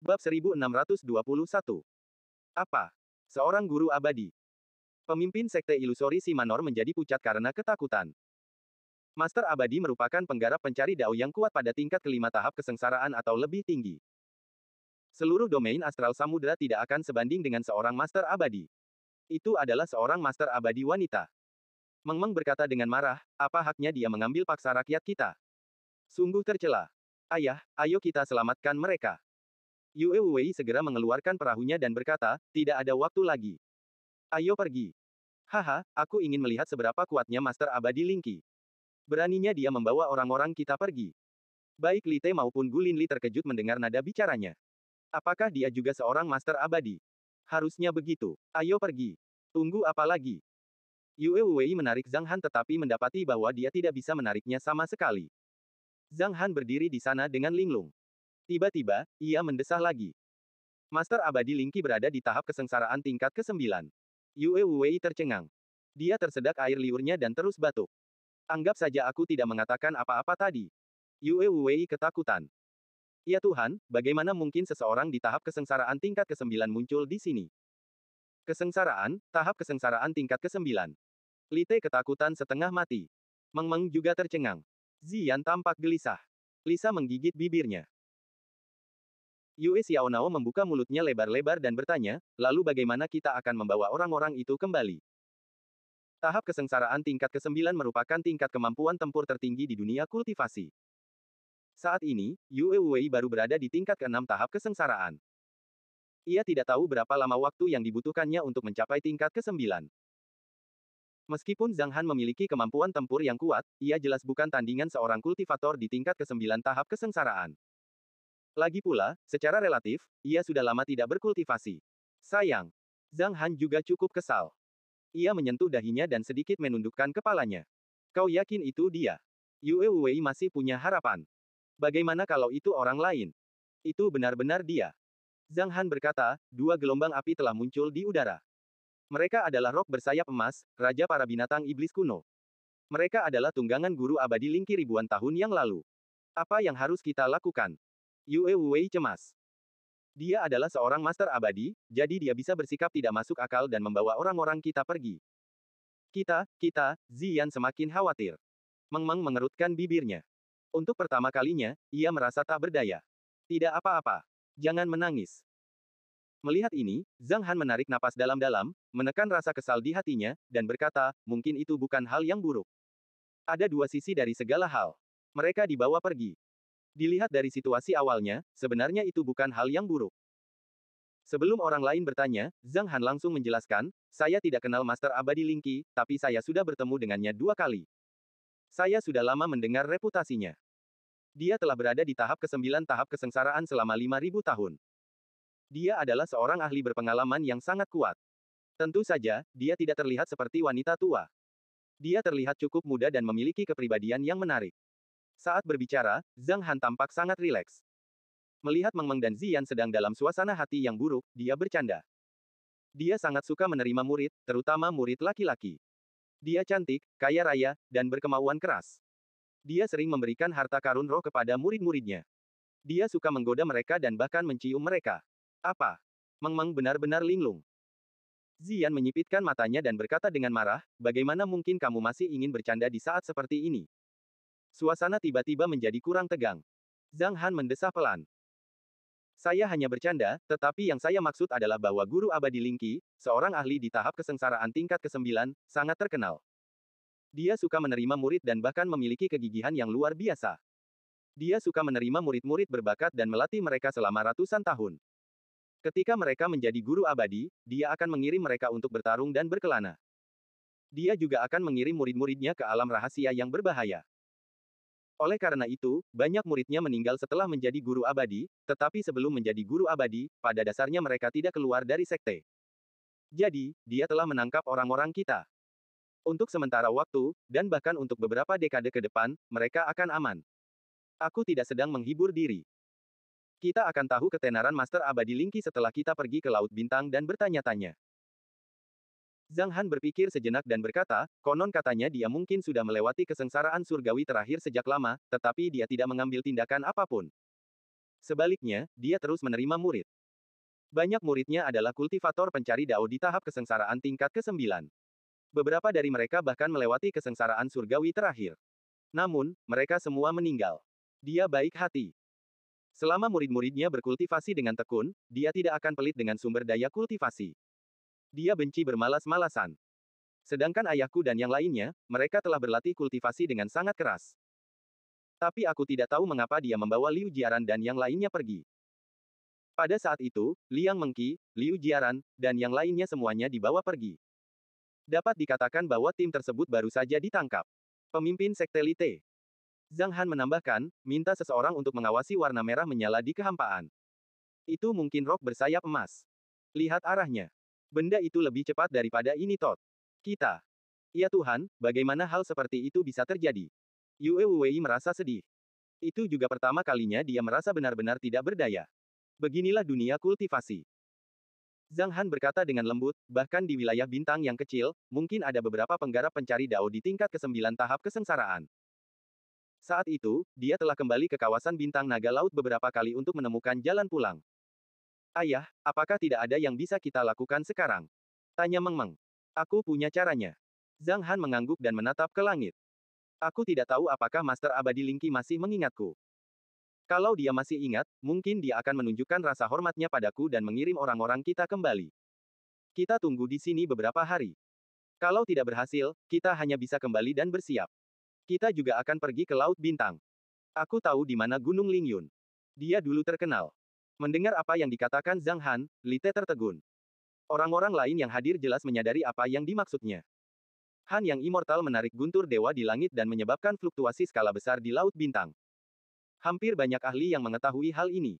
Bab 1621. Apa? Seorang guru abadi. Pemimpin sekte ilusori si Manor menjadi pucat karena ketakutan. Master abadi merupakan penggarap pencari dao yang kuat pada tingkat kelima tahap kesengsaraan atau lebih tinggi. Seluruh domain astral samudera tidak akan sebanding dengan seorang master abadi. Itu adalah seorang master abadi wanita. Meng Meng berkata dengan marah, apa haknya dia mengambil paksa rakyat kita? Sungguh tercela. Ayah, ayo kita selamatkan mereka. Yue Wei segera mengeluarkan perahunya dan berkata, tidak ada waktu lagi. Ayo pergi. Haha, aku ingin melihat seberapa kuatnya Master Abadi Lingqi. Beraninya dia membawa orang-orang kita pergi. Baik Li Te maupun Gu Linli terkejut mendengar nada bicaranya. Apakah dia juga seorang Master Abadi? Harusnya begitu. Ayo pergi. Tunggu apa lagi? Yue Wei menarik Zhang Han tetapi mendapati bahwa dia tidak bisa menariknya sama sekali. Zhang Han berdiri di sana dengan linglung. Tiba-tiba, ia mendesah lagi. Master Abadi Lingqi berada di tahap kesengsaraan tingkat ke-9. Yue Wei tercengang. Dia tersedak air liurnya dan terus batuk. Anggap saja aku tidak mengatakan apa-apa tadi. Yue Wei ketakutan. Ya Tuhan, bagaimana mungkin seseorang di tahap kesengsaraan tingkat ke-9 muncul di sini? Kesengsaraan, tahap kesengsaraan tingkat ke-9. Li Te ketakutan setengah mati. Meng Meng juga tercengang. Ziyan tampak gelisah. Lisa menggigit bibirnya. Yue Xiaonao membuka mulutnya lebar-lebar dan bertanya, lalu bagaimana kita akan membawa orang-orang itu kembali? Tahap kesengsaraan tingkat ke-9 merupakan tingkat kemampuan tempur tertinggi di dunia kultivasi. Saat ini, Yue Wei baru berada di tingkat ke-6 tahap kesengsaraan. Ia tidak tahu berapa lama waktu yang dibutuhkannya untuk mencapai tingkat ke-9. Meskipun Zhang Han memiliki kemampuan tempur yang kuat, ia jelas bukan tandingan seorang kultivator di tingkat ke-9 tahap kesengsaraan. Lagi pula, secara relatif, ia sudah lama tidak berkultivasi. Sayang. Zhang Han juga cukup kesal. Ia menyentuh dahinya dan sedikit menundukkan kepalanya. Kau yakin itu dia? Yue Wei masih punya harapan. Bagaimana kalau itu orang lain? Itu benar-benar dia. Zhang Han berkata, dua gelombang api telah muncul di udara. Mereka adalah Roc bersayap emas, raja para binatang iblis kuno. Mereka adalah tunggangan guru abadi Lingqi ribuan tahun yang lalu. Apa yang harus kita lakukan? Yue Wei cemas. Dia adalah seorang master abadi, jadi dia bisa bersikap tidak masuk akal dan membawa orang-orang kita pergi. Kita, Ziyan semakin khawatir. Meng Meng mengerutkan bibirnya. Untuk pertama kalinya, ia merasa tak berdaya. Tidak apa-apa. Jangan menangis. Melihat ini, Zhang Han menarik napas dalam-dalam, menekan rasa kesal di hatinya, dan berkata, mungkin itu bukan hal yang buruk. Ada dua sisi dari segala hal. Mereka dibawa pergi. Dilihat dari situasi awalnya, sebenarnya itu bukan hal yang buruk. Sebelum orang lain bertanya, Zhang Han langsung menjelaskan, saya tidak kenal Master Abadi Lingqi, tapi saya sudah bertemu dengannya 2 kali. Saya sudah lama mendengar reputasinya. Dia telah berada di tahap ke-9 tahap kesengsaraan selama 5.000 tahun. Dia adalah seorang ahli berpengalaman yang sangat kuat. Tentu saja, dia tidak terlihat seperti wanita tua. Dia terlihat cukup muda dan memiliki kepribadian yang menarik. Saat berbicara, Zhang Han tampak sangat rileks. Melihat Meng Meng dan Ziyan sedang dalam suasana hati yang buruk, dia bercanda. Dia sangat suka menerima murid, terutama murid laki-laki. Dia cantik, kaya raya, dan berkemauan keras. Dia sering memberikan harta karun roh kepada murid-muridnya. Dia suka menggoda mereka dan bahkan mencium mereka. Apa? Meng Meng benar-benar linglung. Ziyan menyipitkan matanya dan berkata dengan marah, bagaimana mungkin kamu masih ingin bercanda di saat seperti ini? Suasana tiba-tiba menjadi kurang tegang. Zhang Han mendesah pelan. Saya hanya bercanda, tetapi yang saya maksud adalah bahwa Guru Abadi Lingqi, seorang ahli di tahap kesengsaraan tingkat ke-9, sangat terkenal. Dia suka menerima murid dan bahkan memiliki kegigihan yang luar biasa. Dia suka menerima murid-murid berbakat dan melatih mereka selama ratusan tahun. Ketika mereka menjadi guru abadi, dia akan mengirim mereka untuk bertarung dan berkelana. Dia juga akan mengirim murid-muridnya ke alam rahasia yang berbahaya. Oleh karena itu, banyak muridnya meninggal setelah menjadi guru abadi, tetapi sebelum menjadi guru abadi, pada dasarnya mereka tidak keluar dari sekte. Jadi, dia telah menangkap orang-orang kita. Untuk sementara waktu, dan bahkan untuk beberapa dekade ke depan, mereka akan aman. Aku tidak sedang menghibur diri. Kita akan tahu ketenaran Master Abadi Lingqi setelah kita pergi ke Laut Bintang dan bertanya-tanya. Zhang Han berpikir sejenak dan berkata, konon katanya dia mungkin sudah melewati kesengsaraan surgawi terakhir sejak lama, tetapi dia tidak mengambil tindakan apapun. Sebaliknya, dia terus menerima murid. Banyak muridnya adalah kultivator pencari dao di tahap kesengsaraan tingkat ke-9. Beberapa dari mereka bahkan melewati kesengsaraan surgawi terakhir. Namun, mereka semua meninggal. Dia baik hati. Selama murid-muridnya berkultivasi dengan tekun, dia tidak akan pelit dengan sumber daya kultivasi. Dia benci bermalas-malasan. Sedangkan ayahku dan yang lainnya, mereka telah berlatih kultivasi dengan sangat keras. Tapi aku tidak tahu mengapa dia membawa Liu Jiaran dan yang lainnya pergi. Pada saat itu, Liang Mengqi, Liu Jiaran, dan yang lainnya semuanya dibawa pergi. Dapat dikatakan bahwa tim tersebut baru saja ditangkap. Pemimpin Sekte Lite. Zhang Han menambahkan, minta seseorang untuk mengawasi warna merah menyala di kehampaan. Itu mungkin rok bersayap emas. Lihat arahnya. Benda itu lebih cepat daripada ini Tot. Kita. Ya Tuhan, bagaimana hal seperti itu bisa terjadi? Yue Wei merasa sedih. Itu juga pertama kalinya dia merasa benar-benar tidak berdaya. Beginilah dunia kultivasi. Zhang Han berkata dengan lembut, bahkan di wilayah bintang yang kecil, mungkin ada beberapa penggarap pencari dao di tingkat ke-9 tahap kesengsaraan. Saat itu, dia telah kembali ke kawasan bintang naga laut beberapa kali untuk menemukan jalan pulang. Ayah, apakah tidak ada yang bisa kita lakukan sekarang? Tanya Meng Meng. Aku punya caranya. Zhang Han mengangguk dan menatap ke langit. Aku tidak tahu apakah Master Abadi Lingqi masih mengingatku. Kalau dia masih ingat, mungkin dia akan menunjukkan rasa hormatnya padaku dan mengirim orang-orang kita kembali. Kita tunggu di sini beberapa hari. Kalau tidak berhasil, kita hanya bisa kembali dan bersiap. Kita juga akan pergi ke Laut Bintang. Aku tahu di mana Gunung Lingyun. Dia dulu terkenal. Mendengar apa yang dikatakan Zhang Han, Lite tertegun. Orang-orang lain yang hadir jelas menyadari apa yang dimaksudnya. Han yang immortal menarik guntur dewa di langit dan menyebabkan fluktuasi skala besar di Laut Bintang. Hampir banyak ahli yang mengetahui hal ini.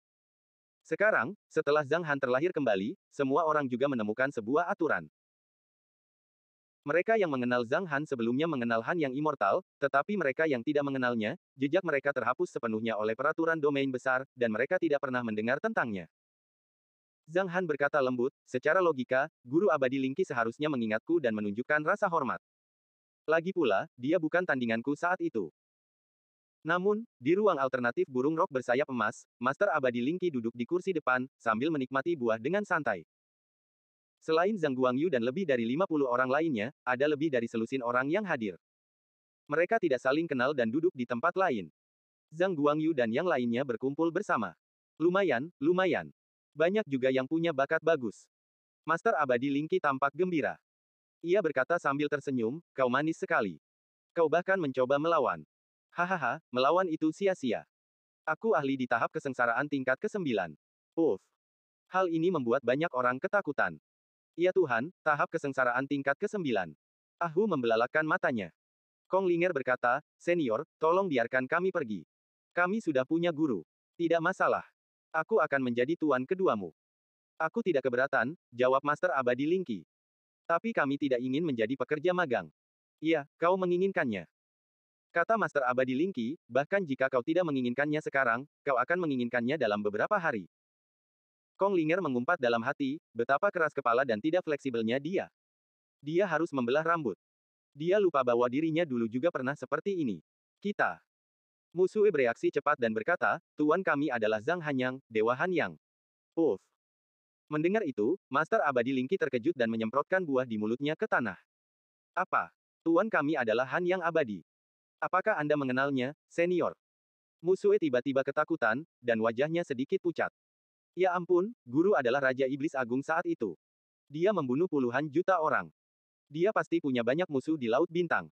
Sekarang, setelah Zhang Han terlahir kembali, semua orang juga menemukan sebuah aturan. Mereka yang mengenal Zhang Han sebelumnya mengenal Han yang immortal, tetapi mereka yang tidak mengenalnya, jejak mereka terhapus sepenuhnya oleh peraturan domain besar, dan mereka tidak pernah mendengar tentangnya. Zhang Han berkata lembut, secara logika, Guru Abadi Lingqi seharusnya mengingatku dan menunjukkan rasa hormat. Lagi pula, dia bukan tandinganku saat itu. Namun, di ruang alternatif burung rok bersayap emas, Master Abadi Lingqi duduk di kursi depan, sambil menikmati buah dengan santai. Selain Zhang Guangyu dan lebih dari 50 orang lainnya, ada lebih dari selusin orang yang hadir. Mereka tidak saling kenal dan duduk di tempat lain. Zhang Guangyu dan yang lainnya berkumpul bersama. Lumayan, lumayan. Banyak juga yang punya bakat bagus. Master Abadi Lingqi tampak gembira. Ia berkata sambil tersenyum, kau manis sekali. Kau bahkan mencoba melawan. Hahaha, melawan itu sia-sia. Aku ahli di tahap kesengsaraan tingkat ke-9. Uff. Hal ini membuat banyak orang ketakutan. Ya Tuhan, tahap kesengsaraan tingkat ke-9. Ahu membelalakkan matanya. Kong Linger berkata, senior, tolong biarkan kami pergi. Kami sudah punya guru. Tidak masalah. Aku akan menjadi tuan keduamu. Aku tidak keberatan, jawab Master Abadi Lingqi. Tapi kami tidak ingin menjadi pekerja magang. Iya, kau menginginkannya. Kata Master Abadi Lingqi, bahkan jika kau tidak menginginkannya sekarang, kau akan menginginkannya dalam beberapa hari. Kong Linger mengumpat dalam hati, betapa keras kepala dan tidak fleksibelnya dia. Dia harus membelah rambut. Dia lupa bahwa dirinya dulu juga pernah seperti ini. Kita. Musue bereaksi cepat dan berkata, Tuan kami adalah Zhang Hanyang, Dewa Hanyang. Uff. Mendengar itu, Master Abadi Lingqi terkejut dan menyemprotkan buah di mulutnya ke tanah. Apa? Tuan kami adalah Han yang abadi. Apakah Anda mengenalnya, senior? Musue tiba-tiba ketakutan, dan wajahnya sedikit pucat. Ya ampun, guru adalah Raja Iblis Agung saat itu. Dia membunuh puluhan juta orang. Dia pasti punya banyak musuh di Laut Bintang.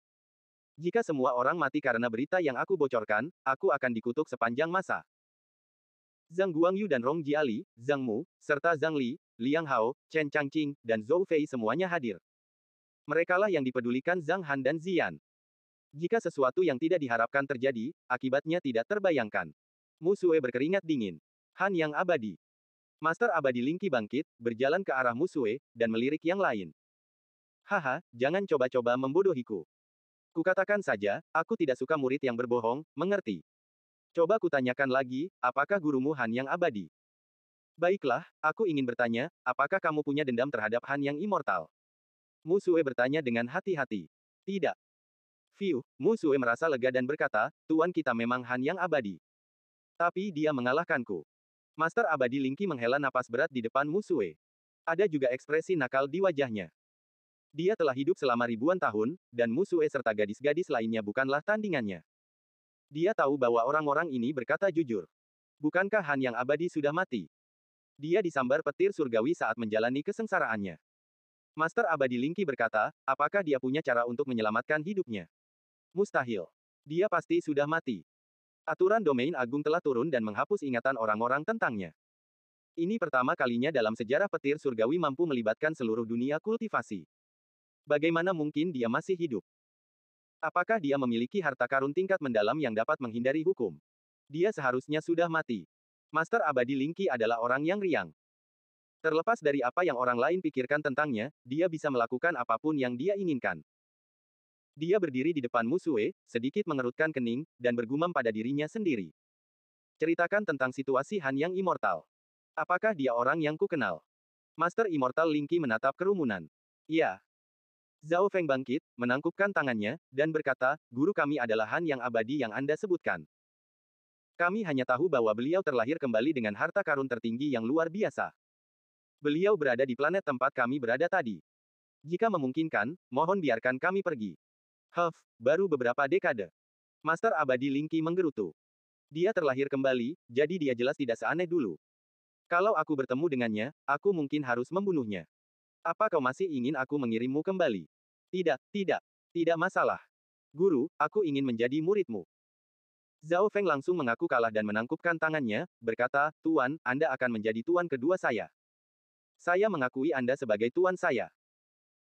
Jika semua orang mati karena berita yang aku bocorkan, aku akan dikutuk sepanjang masa. Zhang Guangyu dan Rong Jiali, Zhang Mu, serta Zhang Li, Liang Hao, Chen Changqing, dan Zhou Fei semuanya hadir. Merekalah yang dipedulikan Zhang Han dan Ziyan. Jika sesuatu yang tidak diharapkan terjadi, akibatnya tidak terbayangkan. Musue berkeringat dingin. Han yang abadi. Master Abadi Lingqi bangkit, berjalan ke arah Musue, dan melirik yang lain. Haha, jangan coba-coba membodohiku. Kukatakan saja, aku tidak suka murid yang berbohong, mengerti? Coba kutanyakan lagi, apakah gurumu Han yang abadi? Baiklah, aku ingin bertanya, apakah kamu punya dendam terhadap Han yang immortal? Musue bertanya dengan hati-hati. Tidak. Fiu, Musue merasa lega dan berkata, Tuan kita memang Han yang abadi. Tapi dia mengalahkanku. Master Abadi Lingqi menghela napas berat di depan Musue. Ada juga ekspresi nakal di wajahnya. Dia telah hidup selama ribuan tahun, dan Musue serta gadis-gadis lainnya bukanlah tandingannya. Dia tahu bahwa orang-orang ini berkata jujur. Bukankah Han yang abadi sudah mati? Dia disambar petir surgawi saat menjalani kesengsaraannya. Master Abadi Lingqi berkata, apakah dia punya cara untuk menyelamatkan hidupnya? Mustahil. Dia pasti sudah mati. Aturan domain agung telah turun dan menghapus ingatan orang-orang tentangnya. Ini pertama kalinya dalam sejarah petir surgawi mampu melibatkan seluruh dunia kultivasi. Bagaimana mungkin dia masih hidup? Apakah dia memiliki harta karun tingkat mendalam yang dapat menghindari hukum? Dia seharusnya sudah mati. Master Abadi Lingqi adalah orang yang riang. Terlepas dari apa yang orang lain pikirkan tentangnya, dia bisa melakukan apapun yang dia inginkan. Dia berdiri di depan Musue, sedikit mengerutkan kening, dan bergumam pada dirinya sendiri. Ceritakan tentang situasi Han yang immortal. Apakah dia orang yang kukenal? Master Immortal Lingqi menatap kerumunan. Iya. Zhao Feng bangkit, menangkupkan tangannya, dan berkata, guru kami adalah Han yang abadi yang Anda sebutkan. Kami hanya tahu bahwa beliau terlahir kembali dengan harta karun tertinggi yang luar biasa. Beliau berada di planet tempat kami berada tadi. Jika memungkinkan, mohon biarkan kami pergi. Baru beberapa dekade. Master Abadi Lingqi menggerutu. Dia terlahir kembali, jadi dia jelas tidak seaneh dulu. Kalau aku bertemu dengannya, aku mungkin harus membunuhnya. Apa kau masih ingin aku mengirimmu kembali? Tidak masalah. Guru, aku ingin menjadi muridmu. Zhao Feng langsung mengaku kalah dan menangkupkan tangannya, berkata, Tuan, Anda akan menjadi tuan kedua saya. Saya mengakui Anda sebagai tuan saya.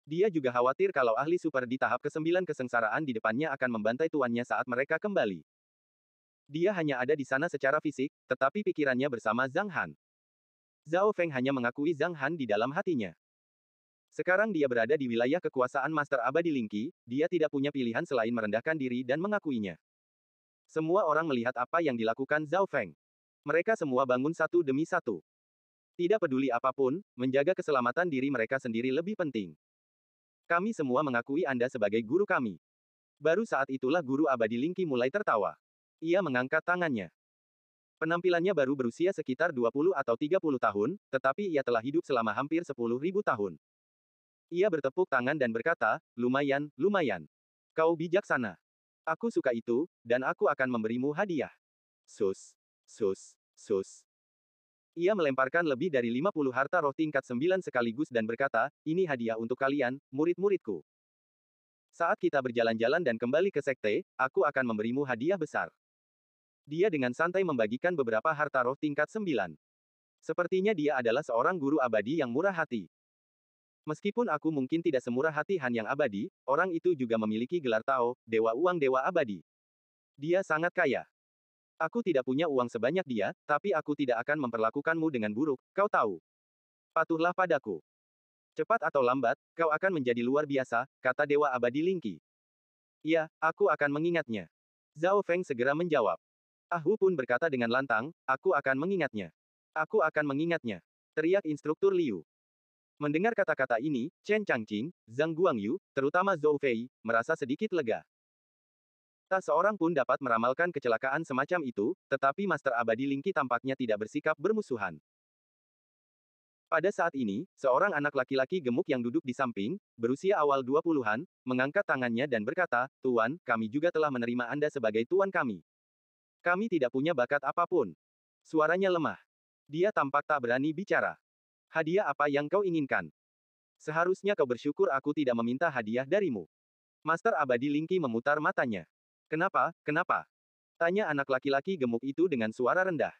Dia juga khawatir kalau ahli super di tahap ke-9 kesengsaraan di depannya akan membantai tuannya saat mereka kembali. Dia hanya ada di sana secara fisik, tetapi pikirannya bersama Zhang Han. Zhao Feng hanya mengakui Zhang Han di dalam hatinya. Sekarang dia berada di wilayah kekuasaan Master Abadi Lingqi, dia tidak punya pilihan selain merendahkan diri dan mengakuinya. Semua orang melihat apa yang dilakukan Zhao Feng. Mereka semua bangun satu demi satu. Tidak peduli apapun, menjaga keselamatan diri mereka sendiri lebih penting. Kami semua mengakui Anda sebagai guru kami. Baru saat itulah guru Abadi Lingqi mulai tertawa. Ia mengangkat tangannya. Penampilannya baru berusia sekitar 20 atau 30 tahun, tetapi ia telah hidup selama hampir 10.000 tahun. Ia bertepuk tangan dan berkata, lumayan. Kau bijaksana. Aku suka itu, dan aku akan memberimu hadiah. Sus. Ia melemparkan lebih dari 50 harta roh tingkat 9 sekaligus dan berkata, ini hadiah untuk kalian, murid-muridku. Saat kita berjalan-jalan dan kembali ke sekte, aku akan memberimu hadiah besar. Dia dengan santai membagikan beberapa harta roh tingkat 9. Sepertinya dia adalah seorang guru abadi yang murah hati. Meskipun aku mungkin tidak semurah hati Han yang abadi, orang itu juga memiliki gelar Tao, Dewa Uang Dewa Abadi. Dia sangat kaya. Aku tidak punya uang sebanyak dia, tapi aku tidak akan memperlakukanmu dengan buruk, kau tahu. Patuhlah padaku. Cepat atau lambat, kau akan menjadi luar biasa, kata Dewa Abadi Lingqi. Iya, aku akan mengingatnya. Zhao Feng segera menjawab. Hu pun berkata dengan lantang, aku akan mengingatnya. Aku akan mengingatnya. Teriak instruktur Liu. Mendengar kata-kata ini, Chen Changqing, Zhang Guangyu, terutama Zhou Fei, merasa sedikit lega. Tak seorang pun dapat meramalkan kecelakaan semacam itu, tetapi Master Abadi Lingqi tampaknya tidak bersikap bermusuhan. Pada saat ini, seorang anak laki-laki gemuk yang duduk di samping, berusia awal 20-an, mengangkat tangannya dan berkata, Tuan, kami juga telah menerima Anda sebagai tuan kami. Kami tidak punya bakat apapun. Suaranya lemah. Dia tampak tak berani bicara. Hadiah apa yang kau inginkan? Seharusnya kau bersyukur aku tidak meminta hadiah darimu. Master Abadi Lingqi memutar matanya. Kenapa? Tanya anak laki-laki gemuk itu dengan suara rendah.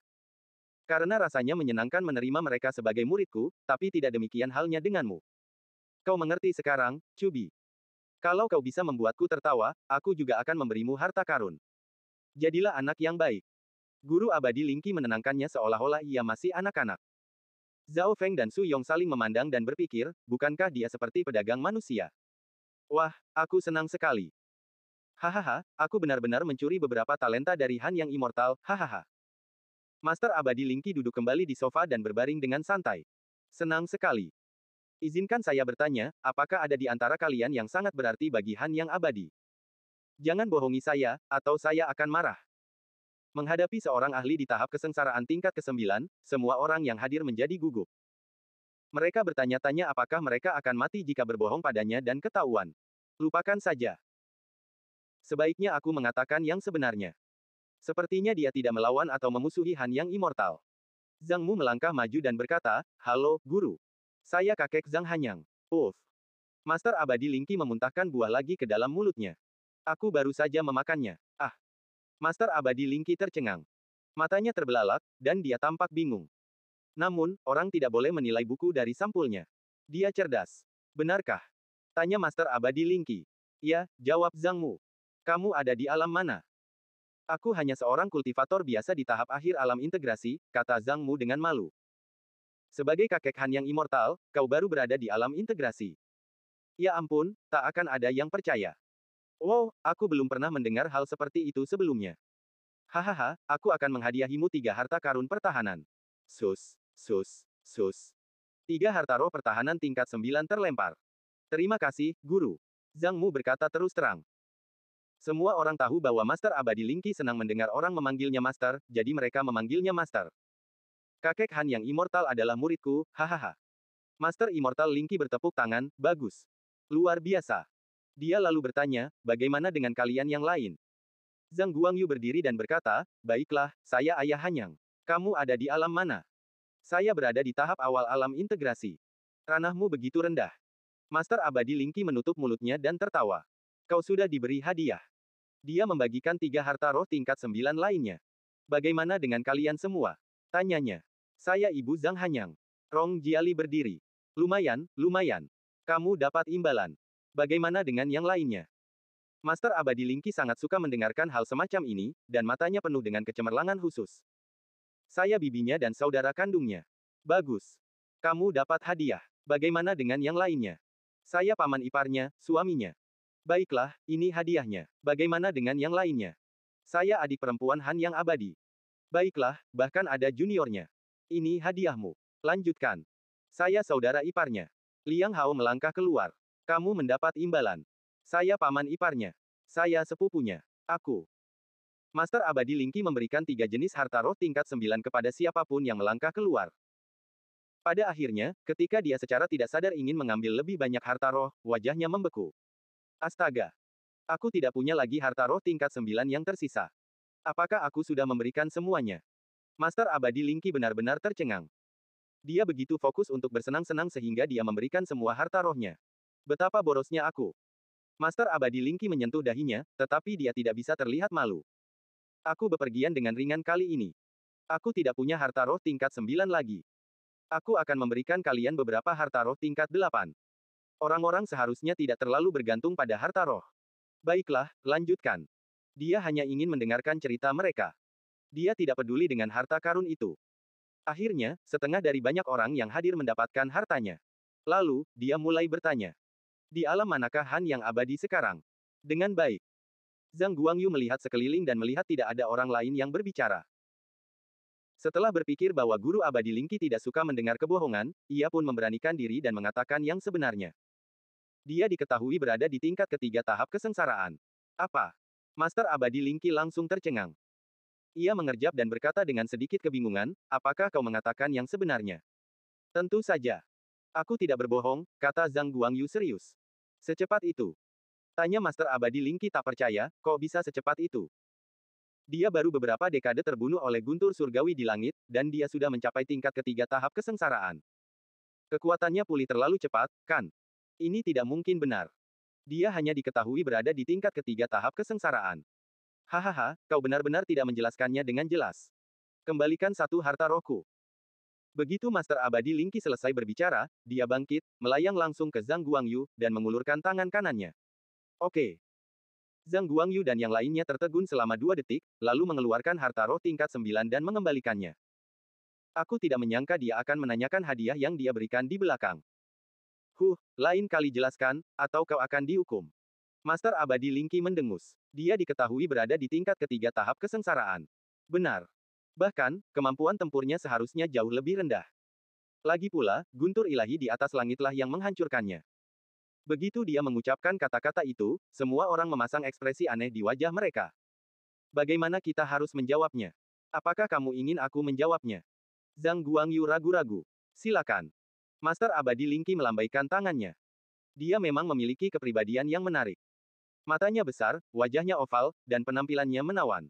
Karena rasanya menyenangkan menerima mereka sebagai muridku, tapi tidak demikian halnya denganmu. Kau mengerti sekarang, Cubi. Kalau kau bisa membuatku tertawa, aku juga akan memberimu harta karun. Jadilah anak yang baik. Guru Abadi Lingqi menenangkannya seolah-olah ia masih anak-anak. Zhao Feng dan Su Yong saling memandang dan berpikir, bukankah dia seperti pedagang manusia? Wah, aku senang sekali. Hahaha, aku benar-benar mencuri beberapa talenta dari Han yang immortal, hahaha. Master Abadi Lingqi duduk kembali di sofa dan berbaring dengan santai. Senang sekali. Izinkan saya bertanya, apakah ada di antara kalian yang sangat berarti bagi Han yang abadi? Jangan bohongi saya, atau saya akan marah. Menghadapi seorang ahli di tahap kesengsaraan tingkat ke-9, semua orang yang hadir menjadi gugup. Mereka bertanya-tanya apakah mereka akan mati jika berbohong padanya dan ketahuan. Lupakan saja. Sebaiknya aku mengatakan yang sebenarnya. Sepertinya dia tidak melawan atau memusuhi Han yang immortal. Zhang Mu melangkah maju dan berkata, "Halo, Guru. Saya kakek Zhang Hanyang." Uff. Master Abadi Lingqi memuntahkan buah lagi ke dalam mulutnya. Aku baru saja memakannya. Ah. Master Abadi Lingqi tercengang. Matanya terbelalak, dan dia tampak bingung. Namun, orang tidak boleh menilai buku dari sampulnya. Dia cerdas. Benarkah? Tanya Master Abadi Lingqi. Ya, jawab Zhang Mu. Kamu ada di alam mana? Aku hanya seorang kultivator biasa di tahap akhir alam integrasi, kata Zhang Mu dengan malu. Sebagai kakek Han yang immortal, kau baru berada di alam integrasi. Ya ampun, tak akan ada yang percaya. Wow, aku belum pernah mendengar hal seperti itu sebelumnya. Hahaha, aku akan menghadiahimu 3 harta karun pertahanan. Sus, sus, sus. 3 harta roh pertahanan tingkat 9 terlempar. Terima kasih, Guru. Zhang Mu berkata terus terang. Semua orang tahu bahwa Master Abadi Lingqi senang mendengar orang memanggilnya Master, jadi mereka memanggilnya Master. Kakek Han yang immortal adalah muridku, hahaha. Master Immortal Lingqi bertepuk tangan, bagus. Luar biasa. Dia lalu bertanya, bagaimana dengan kalian yang lain? Zhang Guangyu berdiri dan berkata, baiklah, saya Ayah Hanyang. Kamu ada di alam mana? Saya berada di tahap awal alam integrasi. Ranahmu begitu rendah. Master Abadi Lingqi menutup mulutnya dan tertawa. Kau sudah diberi hadiah. Dia membagikan 3 harta roh tingkat 9 lainnya. Bagaimana dengan kalian semua? Tanyanya. Saya Ibu Zhang Hanyang. Rong Jiali berdiri. Lumayan, lumayan. Kamu dapat imbalan. Bagaimana dengan yang lainnya? Master Abadi Lingqi sangat suka mendengarkan hal semacam ini, dan matanya penuh dengan kecemerlangan khusus. Saya bibinya dan saudara kandungnya. Bagus. Kamu dapat hadiah. Bagaimana dengan yang lainnya? Saya paman iparnya, suaminya. Baiklah, ini hadiahnya. Bagaimana dengan yang lainnya? Saya adik perempuan Han yang abadi. Baiklah, bahkan ada juniornya. Ini hadiahmu. Lanjutkan. Saya saudara iparnya. Liang Hao melangkah keluar. Kamu mendapat imbalan. Saya paman iparnya. Saya sepupunya. Aku. Master Abadi Lingqi memberikan 3 jenis harta roh tingkat 9 kepada siapapun yang melangkah keluar. Pada akhirnya, ketika dia secara tidak sadar ingin mengambil lebih banyak harta roh, wajahnya membeku. Astaga. Aku tidak punya lagi harta roh tingkat 9 yang tersisa. Apakah aku sudah memberikan semuanya? Master Abadi Lingqi benar-benar tercengang. Dia begitu fokus untuk bersenang-senang sehingga dia memberikan semua harta rohnya. Betapa borosnya aku. Master Abadi Lingqi menyentuh dahinya, tetapi dia tidak bisa terlihat malu. Aku bepergian dengan ringan kali ini. Aku tidak punya harta roh tingkat 9 lagi. Aku akan memberikan kalian beberapa harta roh tingkat 8. Orang-orang seharusnya tidak terlalu bergantung pada harta roh. Baiklah, lanjutkan. Dia hanya ingin mendengarkan cerita mereka. Dia tidak peduli dengan harta karun itu. Akhirnya, setengah dari banyak orang yang hadir mendapatkan hartanya. Lalu, dia mulai bertanya. Di alam manakah Han yang abadi sekarang? Dengan baik. Zhang Guangyu melihat sekeliling dan melihat tidak ada orang lain yang berbicara. Setelah berpikir bahwa Guru Abadi Lingqi tidak suka mendengar kebohongan, ia pun memberanikan diri dan mengatakan yang sebenarnya. Dia diketahui berada di tingkat ketiga tahap kesengsaraan. Apa? Master Abadi Lingqi langsung tercengang. Ia mengerjap dan berkata dengan sedikit kebingungan, apakah kau mengatakan yang sebenarnya? Tentu saja. Aku tidak berbohong, kata Zhang Guangyu serius. Secepat itu. Tanya Master Abadi Lingqi tak percaya, kok bisa secepat itu? Dia baru beberapa dekade terbunuh oleh guntur surgawi di langit, dan dia sudah mencapai tingkat ketiga tahap kesengsaraan. Kekuatannya pulih terlalu cepat, kan? Ini tidak mungkin benar. Dia hanya diketahui berada di tingkat ketiga tahap kesengsaraan. Hahaha, kau benar-benar tidak menjelaskannya dengan jelas. Kembalikan 1 harta rohku. Begitu Master Abadi Lingqi selesai berbicara, dia bangkit, melayang langsung ke Zhang Guangyu, dan mengulurkan tangan kanannya. Oke. Zhang Guangyu dan yang lainnya tertegun selama 2 detik, lalu mengeluarkan harta roh tingkat 9 dan mengembalikannya. Aku tidak menyangka dia akan menanyakan hadiah yang dia berikan di belakang. Lain kali jelaskan, atau kau akan dihukum. Master Abadi Lingqi mendengus. Dia diketahui berada di tingkat ketiga tahap kesengsaraan. Benar. Bahkan, kemampuan tempurnya seharusnya jauh lebih rendah. Lagi pula, guntur ilahi di atas langitlah yang menghancurkannya. Begitu dia mengucapkan kata-kata itu, semua orang memasang ekspresi aneh di wajah mereka. Bagaimana kita harus menjawabnya? Apakah kamu ingin aku menjawabnya? Zhang Guangyu ragu-ragu. Silakan. Master Abadi Lingqi melambaikan tangannya. Dia memang memiliki kepribadian yang menarik. Matanya besar, wajahnya oval, dan penampilannya menawan.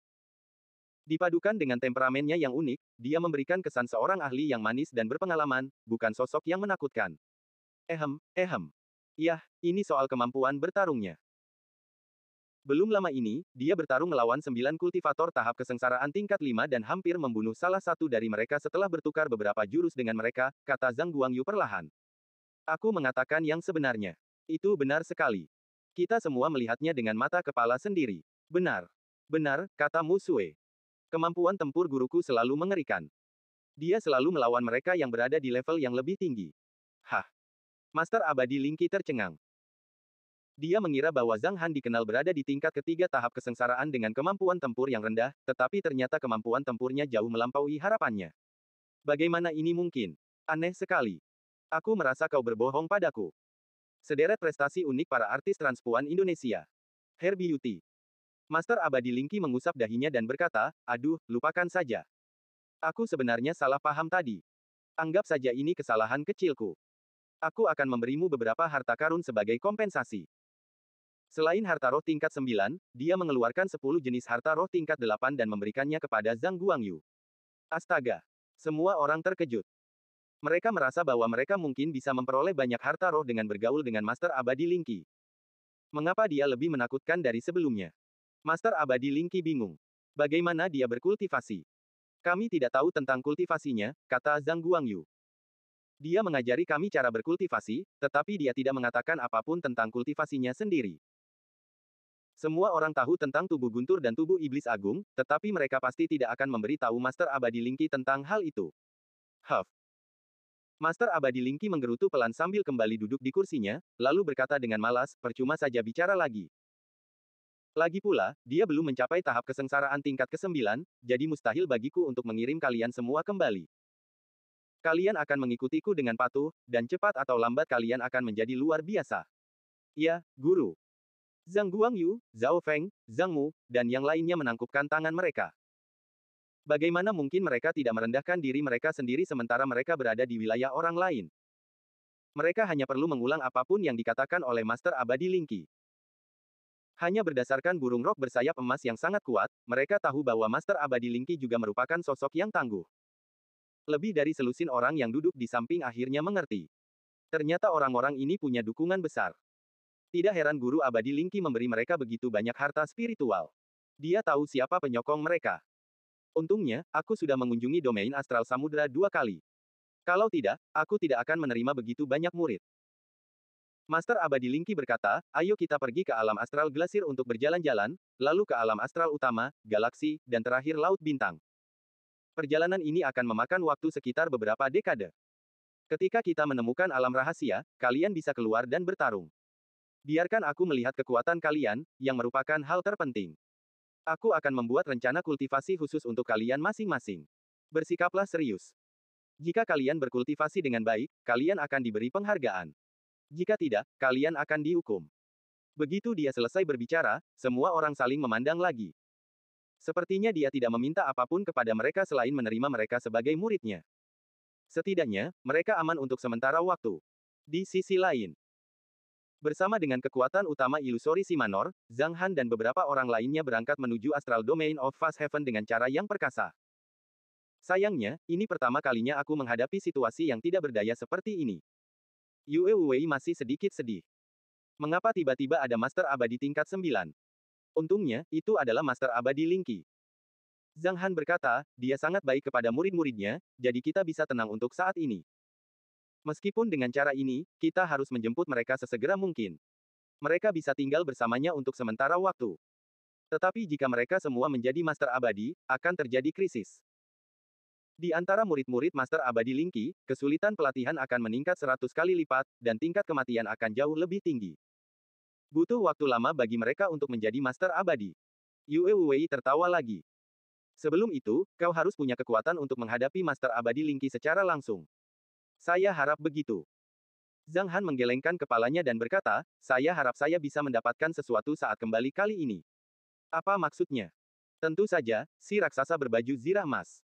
Dipadukan dengan temperamennya yang unik, dia memberikan kesan seorang ahli yang manis dan berpengalaman, bukan sosok yang menakutkan. Ehem. Yah, ini soal kemampuan bertarungnya. Belum lama ini, dia bertarung melawan 9 kultivator tahap kesengsaraan tingkat 5 dan hampir membunuh salah satu dari mereka setelah bertukar beberapa jurus dengan mereka, kata Zhang Guangyu perlahan. Aku mengatakan yang sebenarnya. Itu benar sekali. Kita semua melihatnya dengan mata kepala sendiri. Benar. Benar, kata Mu Sue. Kemampuan tempur guruku selalu mengerikan. Dia selalu melawan mereka yang berada di level yang lebih tinggi. Hah. Master Abadi Lingqi tercengang. Dia mengira bahwa Zhang Han dikenal berada di tingkat ketiga tahap kesengsaraan dengan kemampuan tempur yang rendah, tetapi ternyata kemampuan tempurnya jauh melampaui harapannya. Bagaimana ini mungkin? Aneh sekali. Aku merasa kau berbohong padaku. Sederet prestasi unik para artis transpuan Indonesia. Hair Beauty. Master Abadi Lingqi mengusap dahinya dan berkata, aduh, lupakan saja. Aku sebenarnya salah paham tadi. Anggap saja ini kesalahan kecilku. Aku akan memberimu beberapa harta karun sebagai kompensasi. Selain harta roh tingkat 9, dia mengeluarkan 10 jenis harta roh tingkat 8 dan memberikannya kepada Zhang Guangyu. Astaga! Semua orang terkejut. Mereka merasa bahwa mereka mungkin bisa memperoleh banyak harta roh dengan bergaul dengan Master Abadi Lingqi. Mengapa dia lebih menakutkan dari sebelumnya? Master Abadi Lingqi bingung. Bagaimana dia berkultivasi? Kami tidak tahu tentang kultivasinya, kata Zhang Guangyu. Dia mengajari kami cara berkultivasi, tetapi dia tidak mengatakan apapun tentang kultivasinya sendiri. Semua orang tahu tentang tubuh guntur dan tubuh iblis agung, tetapi mereka pasti tidak akan memberi tahu Master Abadi Lingqi tentang hal itu. Huff. Master Abadi Lingqi menggerutu pelan sambil kembali duduk di kursinya, lalu berkata dengan malas, percuma saja bicara lagi. Lagi pula, dia belum mencapai tahap kesengsaraan tingkat ke-9, jadi mustahil bagiku untuk mengirim kalian semua kembali. Kalian akan mengikutiku dengan patuh, dan cepat atau lambat kalian akan menjadi luar biasa. Ya, Guru. Zhang Guangyu, Zhao Feng, Zhang Mu, dan yang lainnya menangkupkan tangan mereka. Bagaimana mungkin mereka tidak merendahkan diri mereka sendiri sementara mereka berada di wilayah orang lain? Mereka hanya perlu mengulang apapun yang dikatakan oleh Master Abadi Lingqi. Hanya berdasarkan burung rok bersayap emas yang sangat kuat, mereka tahu bahwa Master Abadi Lingqi juga merupakan sosok yang tangguh. Lebih dari selusin orang yang duduk di samping akhirnya mengerti. Ternyata orang-orang ini punya dukungan besar. Tidak heran Guru Abadi Lingqi memberi mereka begitu banyak harta spiritual. Dia tahu siapa penyokong mereka. Untungnya, aku sudah mengunjungi domain astral samudera 2 kali. Kalau tidak, aku tidak akan menerima begitu banyak murid. Master Abadi Lingqi berkata, ayo kita pergi ke alam astral Glasir untuk berjalan-jalan, lalu ke alam astral utama, galaksi, dan terakhir Laut Bintang. Perjalanan ini akan memakan waktu sekitar beberapa dekade. Ketika kita menemukan alam rahasia, kalian bisa keluar dan bertarung. Biarkan aku melihat kekuatan kalian, yang merupakan hal terpenting. Aku akan membuat rencana kultivasi khusus untuk kalian masing-masing. Bersikaplah serius. Jika kalian berkultivasi dengan baik, kalian akan diberi penghargaan. Jika tidak, kalian akan dihukum. Begitu dia selesai berbicara, semua orang saling memandang lagi. Sepertinya dia tidak meminta apapun kepada mereka selain menerima mereka sebagai muridnya. Setidaknya, mereka aman untuk sementara waktu. Di sisi lain, bersama dengan kekuatan utama ilusori Simanor, Zhang Han dan beberapa orang lainnya berangkat menuju Astral Domain of Fast Heaven dengan cara yang perkasa. Sayangnya, ini pertama kalinya aku menghadapi situasi yang tidak berdaya seperti ini. Yue Wei masih sedikit sedih. Mengapa tiba-tiba ada Master Abadi tingkat 9? Untungnya, itu adalah Master Abadi Lingqi. Zhang Han berkata, dia sangat baik kepada murid-muridnya, jadi kita bisa tenang untuk saat ini. Meskipun dengan cara ini, kita harus menjemput mereka sesegera mungkin. Mereka bisa tinggal bersamanya untuk sementara waktu. Tetapi jika mereka semua menjadi Master Abadi, akan terjadi krisis. Di antara murid-murid Master Abadi Lingqi, kesulitan pelatihan akan meningkat 100 kali lipat, dan tingkat kematian akan jauh lebih tinggi. Butuh waktu lama bagi mereka untuk menjadi Master Abadi. Yue Wei tertawa lagi. Sebelum itu, kau harus punya kekuatan untuk menghadapi Master Abadi Lingqi secara langsung. Saya harap begitu. Zhang Han menggelengkan kepalanya dan berkata, saya harap saya bisa mendapatkan sesuatu saat kembali kali ini. Apa maksudnya? Tentu saja, si raksasa berbaju zirah emas.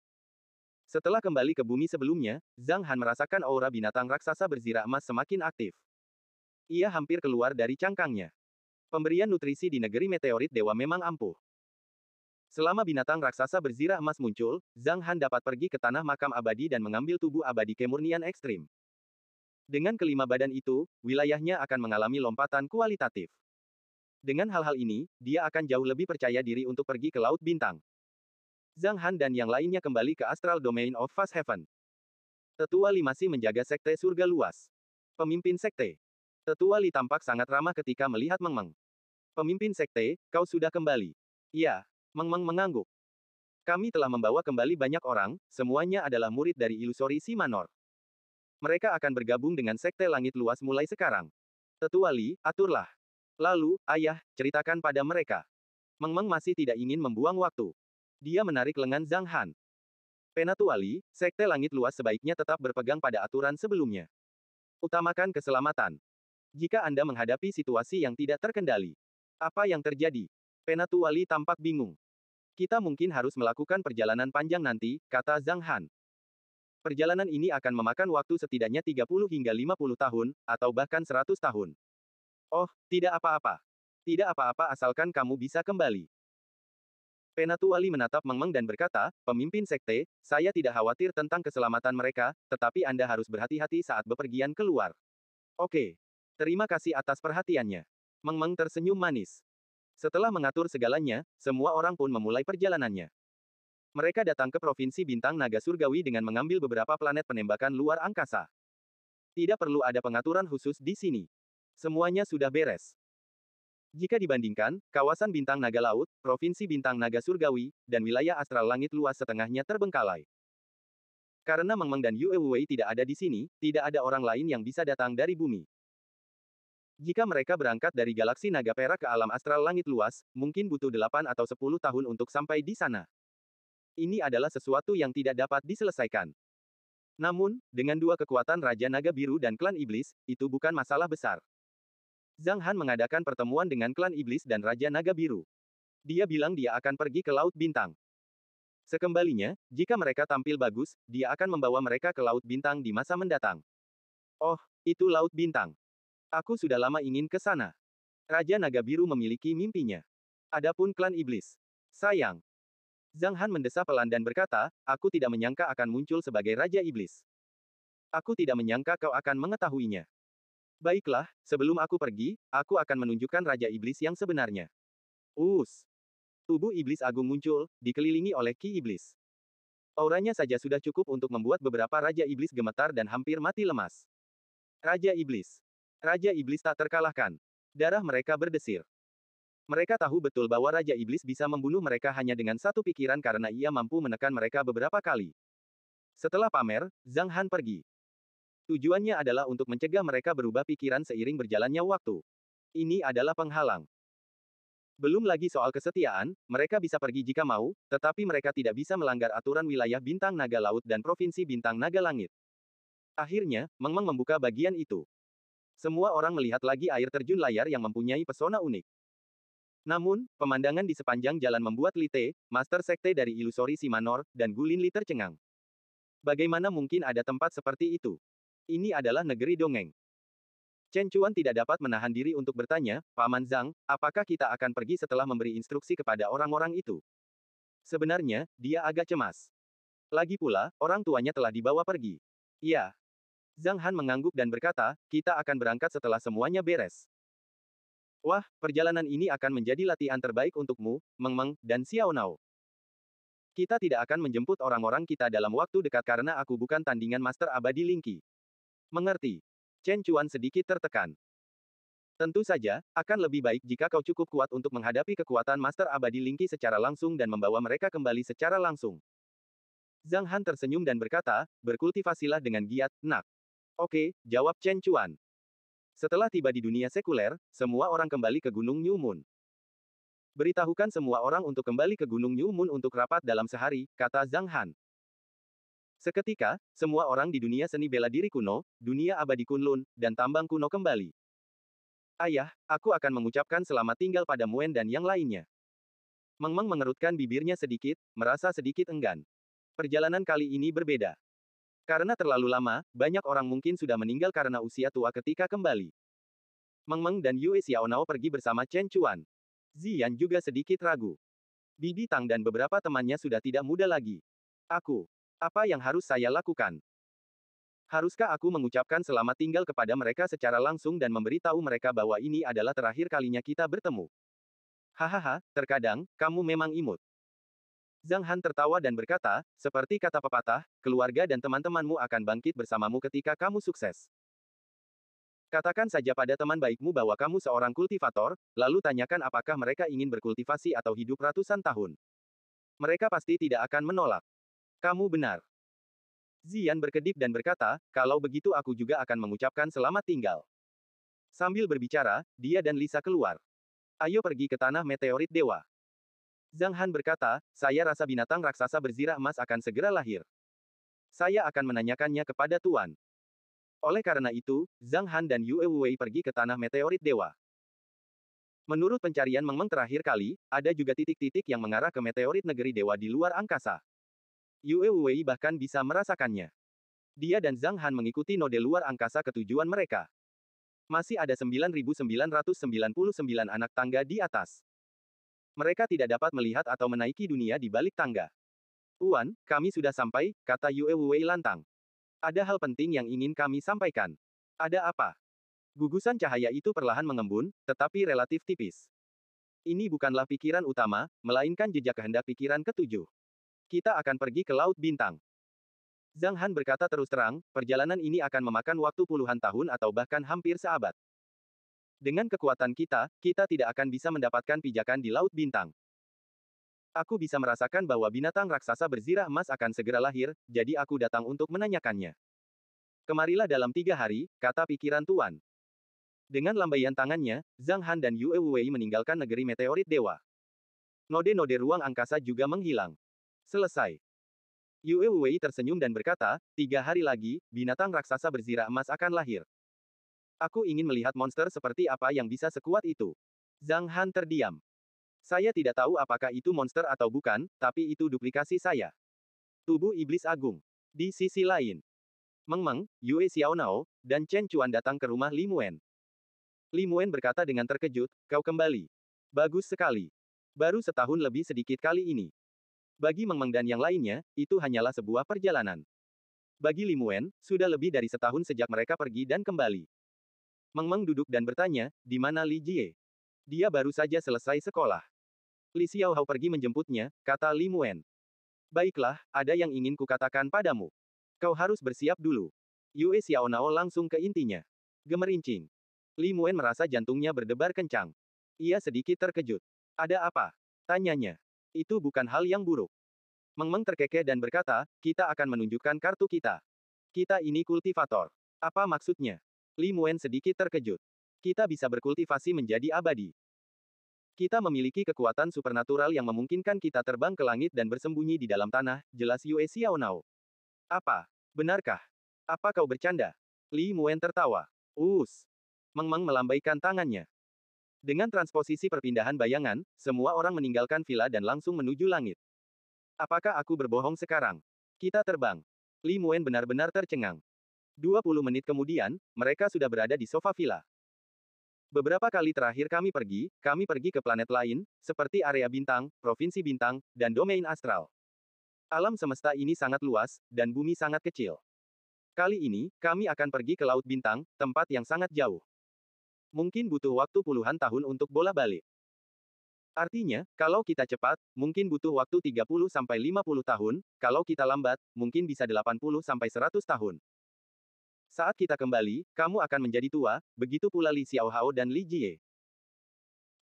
Setelah kembali ke bumi sebelumnya, Zhang Han merasakan aura binatang raksasa berzirah emas semakin aktif. Ia hampir keluar dari cangkangnya. Pemberian nutrisi di negeri meteorit dewa memang ampuh. Selama binatang raksasa berzirah emas muncul, Zhang Han dapat pergi ke tanah makam abadi dan mengambil tubuh abadi kemurnian ekstrim. Dengan kelima badan itu, wilayahnya akan mengalami lompatan kualitatif. Dengan hal-hal ini, dia akan jauh lebih percaya diri untuk pergi ke Laut Bintang. Zhang Han dan yang lainnya kembali ke Astral Domain of Fast Heaven. Tetua Li masih menjaga sekte surga luas. Pemimpin sekte. Tetua Li tampak sangat ramah ketika melihat Meng Meng. Pemimpin sekte, kau sudah kembali. Iya. Meng Meng mengangguk. Kami telah membawa kembali banyak orang, semuanya adalah murid dari ilusori si Manor. Mereka akan bergabung dengan sekte langit luas mulai sekarang. Tetua Li, aturlah. Lalu, ayah, ceritakan pada mereka. Meng Meng masih tidak ingin membuang waktu. Dia menarik lengan Zhang Han. Penatua Li, sekte langit luas sebaiknya tetap berpegang pada aturan sebelumnya. Utamakan keselamatan. Jika Anda menghadapi situasi yang tidak terkendali. Apa yang terjadi? Penatua Li tampak bingung. Kita mungkin harus melakukan perjalanan panjang nanti, kata Zhang Han. Perjalanan ini akan memakan waktu setidaknya 30 hingga 50 tahun, atau bahkan 100 tahun. Oh, tidak apa-apa. Tidak apa-apa asalkan kamu bisa kembali. Penatua Li menatap Meng Meng dan berkata, pemimpin sekte, saya tidak khawatir tentang keselamatan mereka, tetapi Anda harus berhati-hati saat bepergian keluar. Oke. Terima kasih atas perhatiannya. Meng Meng tersenyum manis. Setelah mengatur segalanya, semua orang pun memulai perjalanannya. Mereka datang ke Provinsi Bintang Naga Surgawi dengan mengambil beberapa planet penembakan luar angkasa. Tidak perlu ada pengaturan khusus di sini. Semuanya sudah beres. Jika dibandingkan, kawasan Bintang Naga Laut, Provinsi Bintang Naga Surgawi, dan wilayah astral langit luas setengahnya terbengkalai. Karena Meng Meng dan Yue Wei tidak ada di sini, tidak ada orang lain yang bisa datang dari bumi. Jika mereka berangkat dari galaksi naga perak ke alam astral langit luas, mungkin butuh 8 atau 10 tahun untuk sampai di sana. Ini adalah sesuatu yang tidak dapat diselesaikan. Namun, dengan dua kekuatan Raja Naga Biru dan Klan Iblis, itu bukan masalah besar. Zhang Han mengadakan pertemuan dengan Klan Iblis dan Raja Naga Biru. Dia bilang dia akan pergi ke Laut Bintang. Sekembalinya, jika mereka tampil bagus, dia akan membawa mereka ke Laut Bintang di masa mendatang. Oh, itu Laut Bintang. Aku sudah lama ingin ke sana. Raja Naga Biru memiliki mimpinya. Adapun Klan Iblis. Sayang. Zhang Han mendesah pelan dan berkata, aku tidak menyangka akan muncul sebagai Raja Iblis. Aku tidak menyangka kau akan mengetahuinya. Baiklah, sebelum aku pergi, aku akan menunjukkan Raja Iblis yang sebenarnya. Tubuh Iblis Agung muncul, dikelilingi oleh Ki Iblis. Auranya saja sudah cukup untuk membuat beberapa Raja Iblis gemetar dan hampir mati lemas. Raja Iblis. Raja Iblis tak terkalahkan. Darah mereka berdesir. Mereka tahu betul bahwa Raja Iblis bisa membunuh mereka hanya dengan satu pikiran karena ia mampu menekan mereka beberapa kali. Setelah pamer, Zhang Han pergi. Tujuannya adalah untuk mencegah mereka berubah pikiran seiring berjalannya waktu. Ini adalah penghalang. Belum lagi soal kesetiaan, mereka bisa pergi jika mau, tetapi mereka tidak bisa melanggar aturan wilayah Bintang Naga Laut dan Provinsi Bintang Naga Langit. Akhirnya, Meng Meng membuka bagian itu. Semua orang melihat lagi air terjun layar yang mempunyai pesona unik. Namun, pemandangan di sepanjang jalan membuat Li Te, Master Sekte dari Ilusori Si Manor, dan Gulin Li tercengang. Bagaimana mungkin ada tempat seperti itu? Ini adalah negeri dongeng. Chen Chuan tidak dapat menahan diri untuk bertanya, Paman Zhang, apakah kita akan pergi setelah memberi instruksi kepada orang-orang itu? Sebenarnya, dia agak cemas. Lagi pula, orang tuanya telah dibawa pergi. Ya. Zhang Han mengangguk dan berkata, kita akan berangkat setelah semuanya beres. Wah, perjalanan ini akan menjadi latihan terbaik untukmu, Meng Meng, dan Xiao Nao. Kita tidak akan menjemput orang-orang kita dalam waktu dekat karena aku bukan tandingan Master Abadi Lingqi. Mengerti? Chen Chuan sedikit tertekan. Tentu saja, akan lebih baik jika kau cukup kuat untuk menghadapi kekuatan Master Abadi Lingqi secara langsung dan membawa mereka kembali secara langsung. Zhang Han tersenyum dan berkata, berkultivasilah dengan giat, nak. Oke, jawab Chen Chuan. Setelah tiba di dunia sekuler, semua orang kembali ke Gunung New Moon. Beritahukan semua orang untuk kembali ke Gunung New Moon untuk rapat dalam sehari, kata Zhang Han. Seketika, semua orang di dunia seni bela diri kuno, dunia abadi Kunlun, dan tambang kuno kembali. Ayah, aku akan mengucapkan selamat tinggal pada Muen dan yang lainnya. Meng Meng mengerutkan bibirnya sedikit, merasa sedikit enggan. Perjalanan kali ini berbeda. Karena terlalu lama, banyak orang mungkin sudah meninggal karena usia tua ketika kembali. Meng Meng dan Yue Xiaonao pergi bersama Chen Chuan. Ziyan juga sedikit ragu. Bibi Tang dan beberapa temannya sudah tidak muda lagi. Apa yang harus saya lakukan? Haruskah aku mengucapkan selamat tinggal kepada mereka secara langsung dan memberitahu mereka bahwa ini adalah terakhir kalinya kita bertemu? Hahaha, terkadang, kamu memang imut. Zhang Han tertawa dan berkata, seperti kata pepatah, keluarga dan teman-temanmu akan bangkit bersamamu ketika kamu sukses. Katakan saja pada teman baikmu bahwa kamu seorang kultivator, lalu tanyakan apakah mereka ingin berkultivasi atau hidup ratusan tahun. Mereka pasti tidak akan menolak. Kamu benar. Ziyan berkedip dan berkata, kalau begitu aku juga akan mengucapkan selamat tinggal. Sambil berbicara, dia dan Lisa keluar. Ayo pergi ke tanah meteorit dewa. Zhang Han berkata, saya rasa binatang raksasa berzirah emas akan segera lahir. Saya akan menanyakannya kepada Tuan. Oleh karena itu, Zhang Han dan Yue Wei pergi ke tanah meteorit dewa. Menurut pencarian Meng Meng terakhir kali, ada juga titik-titik yang mengarah ke meteorit negeri dewa di luar angkasa. Yue Wei bahkan bisa merasakannya. Dia dan Zhang Han mengikuti node luar angkasa ke tujuan mereka. Masih ada 9.999 anak tangga di atas. Mereka tidak dapat melihat atau menaiki dunia di balik tangga. Tuan, kami sudah sampai, kata Yue Wei lantang. Ada hal penting yang ingin kami sampaikan. Ada apa? Gugusan cahaya itu perlahan mengembun, tetapi relatif tipis. Ini bukanlah pikiran utama, melainkan jejak kehendak pikiran ketujuh. Kita akan pergi ke Laut Bintang. Zhang Han berkata terus terang, perjalanan ini akan memakan waktu puluhan tahun atau bahkan hampir seabad. Dengan kekuatan kita, kita tidak akan bisa mendapatkan pijakan di Laut Bintang. Aku bisa merasakan bahwa binatang raksasa berzirah emas akan segera lahir, jadi aku datang untuk menanyakannya. Kemarilah dalam 3 hari, kata pikiran Tuan. Dengan lambaian tangannya, Zhang Han dan Yue Wei meninggalkan negeri meteorit dewa. Node-node ruang angkasa juga menghilang. Selesai. Yue Wei tersenyum dan berkata, 3 hari lagi, binatang raksasa berzirah emas akan lahir. Aku ingin melihat monster seperti apa yang bisa sekuat itu. Zhang Han terdiam. Saya tidak tahu apakah itu monster atau bukan, tapi itu duplikasi saya. Tubuh iblis agung. Di sisi lain, Meng Meng, Yue Xiaonao, dan Chen Chuan datang ke rumah Li Muen. Li Muen berkata dengan terkejut, kau kembali. Bagus sekali. Baru setahun lebih sedikit kali ini. Bagi Meng Meng dan yang lainnya, itu hanyalah sebuah perjalanan. Bagi Li Muen, sudah lebih dari setahun sejak mereka pergi dan kembali. Meng Meng duduk dan bertanya, di mana Li Jie? Dia baru saja selesai sekolah. Li Xiaohao pergi menjemputnya, kata Li Muen. Baiklah, ada yang ingin kukatakan padamu. Kau harus bersiap dulu. Yue Xiaonao langsung ke intinya. Gemerincing. Li Muen merasa jantungnya berdebar kencang. Ia sedikit terkejut. Ada apa? Tanyanya. Itu bukan hal yang buruk. Meng Meng terkekeh dan berkata, kita akan menunjukkan kartu kita. Kita ini kultivator. Apa maksudnya? Li Muen sedikit terkejut. Kita bisa berkultivasi menjadi abadi. Kita memiliki kekuatan supernatural yang memungkinkan kita terbang ke langit dan bersembunyi di dalam tanah, jelas Yue Xiaonao. Apa? Benarkah? Apa kau bercanda? Li Muen tertawa. Meng Meng melambaikan tangannya. Dengan transposisi perpindahan bayangan, semua orang meninggalkan villa dan langsung menuju langit. Apakah aku berbohong sekarang? Kita terbang. Li Muen benar-benar tercengang. 20 menit kemudian, mereka sudah berada di sofa villa. Beberapa kali terakhir kami pergi ke planet lain, seperti area bintang, provinsi bintang, dan domain astral. Alam semesta ini sangat luas, dan bumi sangat kecil. Kali ini, kami akan pergi ke Laut Bintang, tempat yang sangat jauh. Mungkin butuh waktu puluhan tahun untuk bola balik. Artinya, kalau kita cepat, mungkin butuh waktu 30-50 tahun, kalau kita lambat, mungkin bisa 80-100 tahun. Saat kita kembali, kamu akan menjadi tua, begitu pula Li Xiaohao dan Li Jie.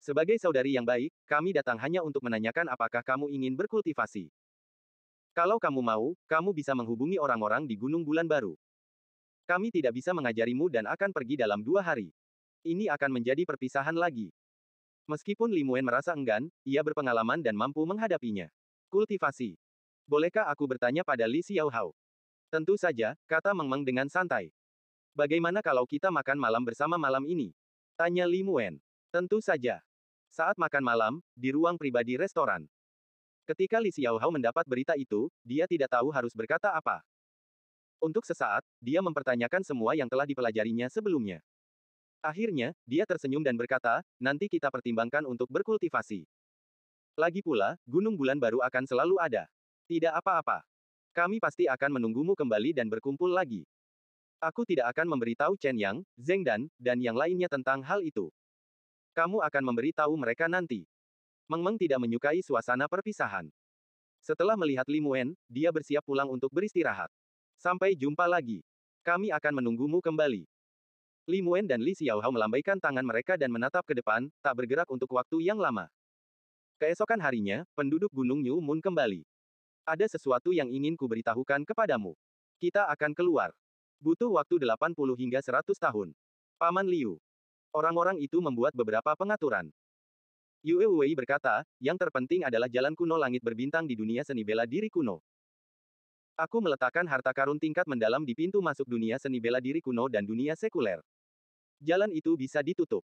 Sebagai saudari yang baik, kami datang hanya untuk menanyakan apakah kamu ingin berkultivasi. Kalau kamu mau, kamu bisa menghubungi orang-orang di Gunung Bulan Baru. Kami tidak bisa mengajarimu dan akan pergi dalam 2 hari. Ini akan menjadi perpisahan lagi. Meskipun Li Muen merasa enggan, ia berpengalaman dan mampu menghadapinya. Kultivasi. Bolehkah aku bertanya pada Li Xiaohao? Tentu saja, kata Meng Meng dengan santai. Bagaimana kalau kita makan malam bersama malam ini? Tanya Li Muen. Tentu saja. Saat makan malam, di ruang pribadi restoran. Ketika Li Xiaohao mendapat berita itu, dia tidak tahu harus berkata apa. Untuk sesaat, dia mempertanyakan semua yang telah dipelajarinya sebelumnya. Akhirnya, dia tersenyum dan berkata, nanti kita pertimbangkan untuk berkultivasi. Lagi pula, Gunung Bulan baru akan selalu ada. Tidak apa-apa. Kami pasti akan menunggumu kembali dan berkumpul lagi. Aku tidak akan memberitahu Chen Yang, Zheng dan yang lainnya tentang hal itu. Kamu akan memberitahu mereka nanti. Meng Meng tidak menyukai suasana perpisahan. Setelah melihat Li Muen, dia bersiap pulang untuk beristirahat. Sampai jumpa lagi. Kami akan menunggumu kembali. Li Muen dan Li Xiaohao melambaikan tangan mereka dan menatap ke depan, tak bergerak untuk waktu yang lama. Keesokan harinya, penduduk Gunung New Moon kembali. Ada sesuatu yang ingin kuberitahukan kepadamu. Kita akan keluar. Butuh waktu 80 hingga 100 tahun. Paman Liu. Orang-orang itu membuat beberapa pengaturan. Yue Wei berkata, yang terpenting adalah jalan kuno langit berbintang di dunia seni bela diri kuno. Aku meletakkan harta karun tingkat mendalam di pintu masuk dunia seni bela diri kuno dan dunia sekuler. Jalan itu bisa ditutup.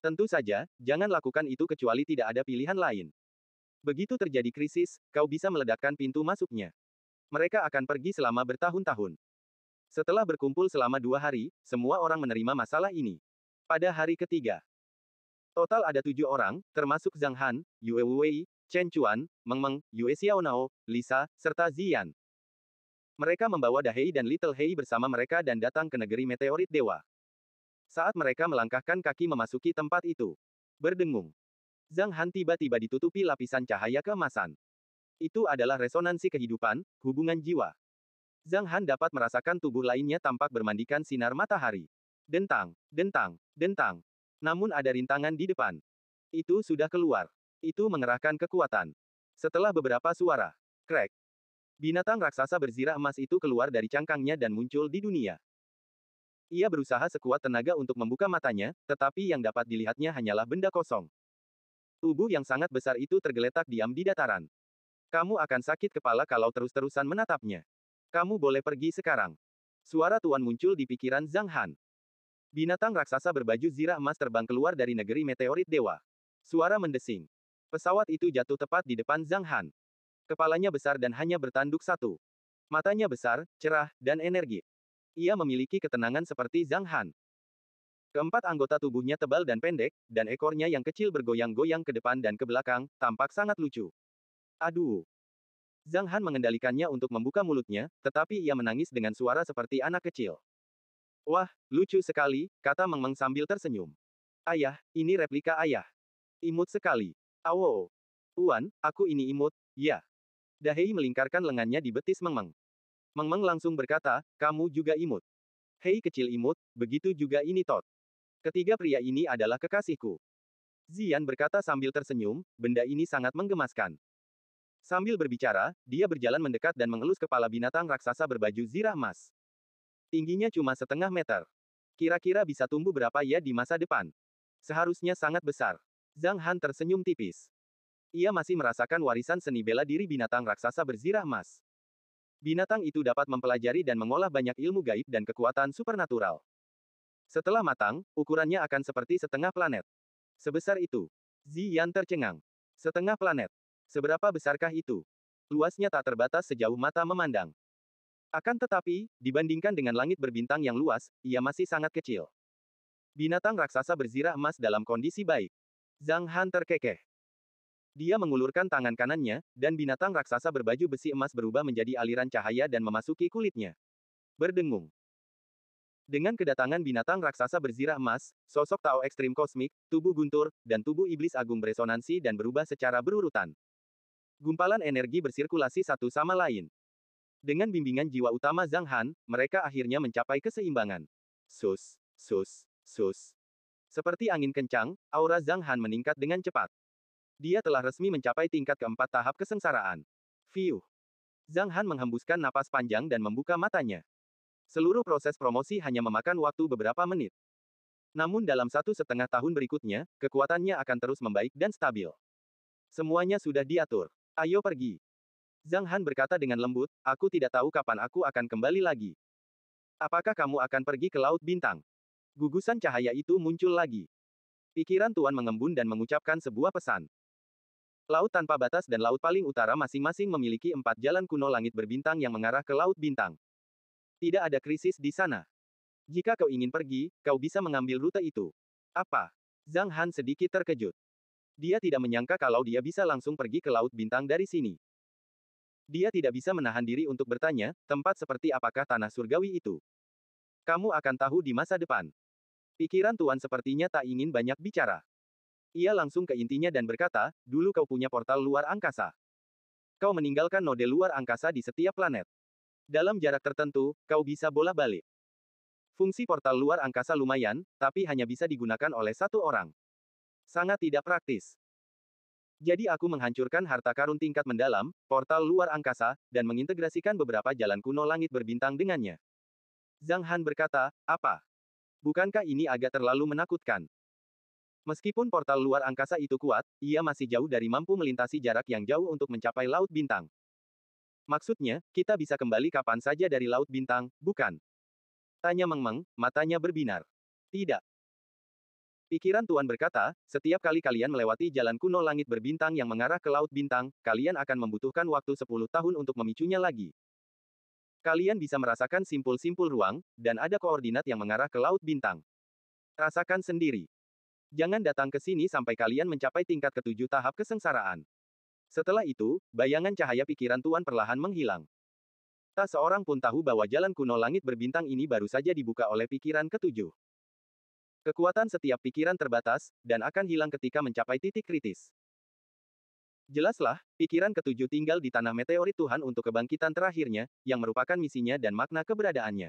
Tentu saja, jangan lakukan itu kecuali tidak ada pilihan lain. Begitu terjadi krisis, kau bisa meledakkan pintu masuknya. Mereka akan pergi selama bertahun-tahun. Setelah berkumpul selama 2 hari, semua orang menerima masalah ini. Pada hari ketiga, total ada 7 orang, termasuk Zhang Han, Yue Wei, Chen Chuan, Meng Meng, Yue Xiaonao, Lisa, serta Ziyan. Mereka membawa Dahei dan Little Hei bersama mereka dan datang ke negeri meteorit dewa. Saat mereka melangkahkan kaki memasuki tempat itu, berdengung. Zhang Han tiba-tiba ditutupi lapisan cahaya keemasan. Itu adalah resonansi kehidupan, hubungan jiwa. Zhang Han dapat merasakan tubuh lainnya tampak bermandikan sinar matahari. Dentang, dentang, dentang. Namun ada rintangan di depan. Itu sudah keluar. Itu mengerahkan kekuatan. Setelah beberapa suara, crack. Binatang raksasa berzirah emas itu keluar dari cangkangnya dan muncul di dunia. Ia berusaha sekuat tenaga untuk membuka matanya, tetapi yang dapat dilihatnya hanyalah benda kosong. Tubuh yang sangat besar itu tergeletak diam di dataran. Kamu akan sakit kepala kalau terus-terusan menatapnya. Kamu boleh pergi sekarang. Suara Tuan muncul di pikiran Zhang Han. Binatang raksasa berbaju zirah emas terbang keluar dari negeri meteorit dewa. Suara mendesing. Pesawat itu jatuh tepat di depan Zhang Han. Kepalanya besar dan hanya bertanduk satu. Matanya besar, cerah, dan energi. Ia memiliki ketenangan seperti Zhang Han. Keempat anggota tubuhnya tebal dan pendek, dan ekornya yang kecil bergoyang-goyang ke depan dan ke belakang, tampak sangat lucu. Aduh. Zhang Han mengendalikannya untuk membuka mulutnya, tetapi ia menangis dengan suara seperti anak kecil. Wah, lucu sekali, kata Meng Meng sambil tersenyum. Ayah, ini replika ayah. Imut sekali. Awo. Tuan, aku ini imut, ya. Dahei melingkarkan lengannya di betis Meng Meng. Meng Meng langsung berkata, kamu juga imut. Hei kecil imut, begitu juga ini Tot. Ketiga pria ini adalah kekasihku. Ziyan berkata sambil tersenyum, benda ini sangat menggemaskan. Sambil berbicara, dia berjalan mendekat dan mengelus kepala binatang raksasa berbaju zirah emas. Tingginya cuma setengah meter. Kira-kira bisa tumbuh berapa ya di masa depan? Seharusnya sangat besar. Zhang Han tersenyum tipis. Ia masih merasakan warisan seni bela diri binatang raksasa berzirah emas. Binatang itu dapat mempelajari dan mengolah banyak ilmu gaib dan kekuatan supernatural. Setelah matang, ukurannya akan seperti setengah planet. Sebesar itu. Ziyan tercengang. Setengah planet. Seberapa besarkah itu? Luasnya tak terbatas sejauh mata memandang. Akan tetapi, dibandingkan dengan langit berbintang yang luas, ia masih sangat kecil. Binatang raksasa berzirah emas dalam kondisi baik. Zhang Han terkekeh. Dia mengulurkan tangan kanannya, dan binatang raksasa berbaju besi emas berubah menjadi aliran cahaya dan memasuki kulitnya. Berdengung. Dengan kedatangan binatang raksasa berzirah emas, sosok Tao ekstrim kosmik, tubuh guntur, dan tubuh iblis agung beresonansi dan berubah secara berurutan. Gumpalan energi bersirkulasi satu sama lain. Dengan bimbingan jiwa utama Zhang Han, mereka akhirnya mencapai keseimbangan. Sus, sus, sus. Seperti angin kencang, aura Zhang Han meningkat dengan cepat. Dia telah resmi mencapai tingkat keempat tahap kesengsaraan. Fiuh. Zhang Han menghembuskan napas panjang dan membuka matanya. Seluruh proses promosi hanya memakan waktu beberapa menit. Namun dalam 1,5 tahun berikutnya, kekuatannya akan terus membaik dan stabil. Semuanya sudah diatur. Ayo pergi. Zhang Han berkata dengan lembut, aku tidak tahu kapan aku akan kembali lagi. Apakah kamu akan pergi ke Laut Bintang? Gugusan cahaya itu muncul lagi. Pikiran Tuan mengembun dan mengucapkan sebuah pesan. Laut tanpa batas dan laut paling utara masing-masing memiliki 4 jalan kuno langit berbintang yang mengarah ke Laut Bintang. Tidak ada krisis di sana. Jika kau ingin pergi, kau bisa mengambil rute itu. Apa? Zhang Han sedikit terkejut. Dia tidak menyangka kalau dia bisa langsung pergi ke Laut Bintang dari sini. Dia tidak bisa menahan diri untuk bertanya, tempat seperti apakah tanah surgawi itu? Kamu akan tahu di masa depan. Pikiran Tuan sepertinya tak ingin banyak bicara. Ia langsung ke intinya dan berkata, dulu kau punya portal luar angkasa. Kau meninggalkan node luar angkasa di setiap planet. Dalam jarak tertentu, kau bisa bolak-balik. Fungsi portal luar angkasa lumayan, tapi hanya bisa digunakan oleh satu orang. Sangat tidak praktis. Jadi aku menghancurkan harta karun tingkat mendalam, portal luar angkasa, dan mengintegrasikan beberapa jalan kuno langit berbintang dengannya. Zhang Han berkata, apa? Bukankah ini agak terlalu menakutkan? Meskipun portal luar angkasa itu kuat, ia masih jauh dari mampu melintasi jarak yang jauh untuk mencapai Laut Bintang. Maksudnya, kita bisa kembali kapan saja dari Laut Bintang, bukan? Tanya Meng Meng, matanya berbinar. Tidak. Pikiran Tuan berkata, setiap kali kalian melewati jalan kuno langit berbintang yang mengarah ke Laut Bintang, kalian akan membutuhkan waktu 10 tahun untuk memicunya lagi. Kalian bisa merasakan simpul-simpul ruang, dan ada koordinat yang mengarah ke Laut Bintang. Rasakan sendiri. Jangan datang ke sini sampai kalian mencapai tingkat ke-7 tahap kesengsaraan. Setelah itu, bayangan cahaya pikiran Tuan perlahan menghilang. Tak seorang pun tahu bahwa jalan kuno langit berbintang ini baru saja dibuka oleh pikiran ke-7. Kekuatan setiap pikiran terbatas, dan akan hilang ketika mencapai titik kritis. Jelaslah, pikiran ke-7 tinggal di tanah meteorit Tuhan untuk kebangkitan terakhirnya, yang merupakan misinya dan makna keberadaannya.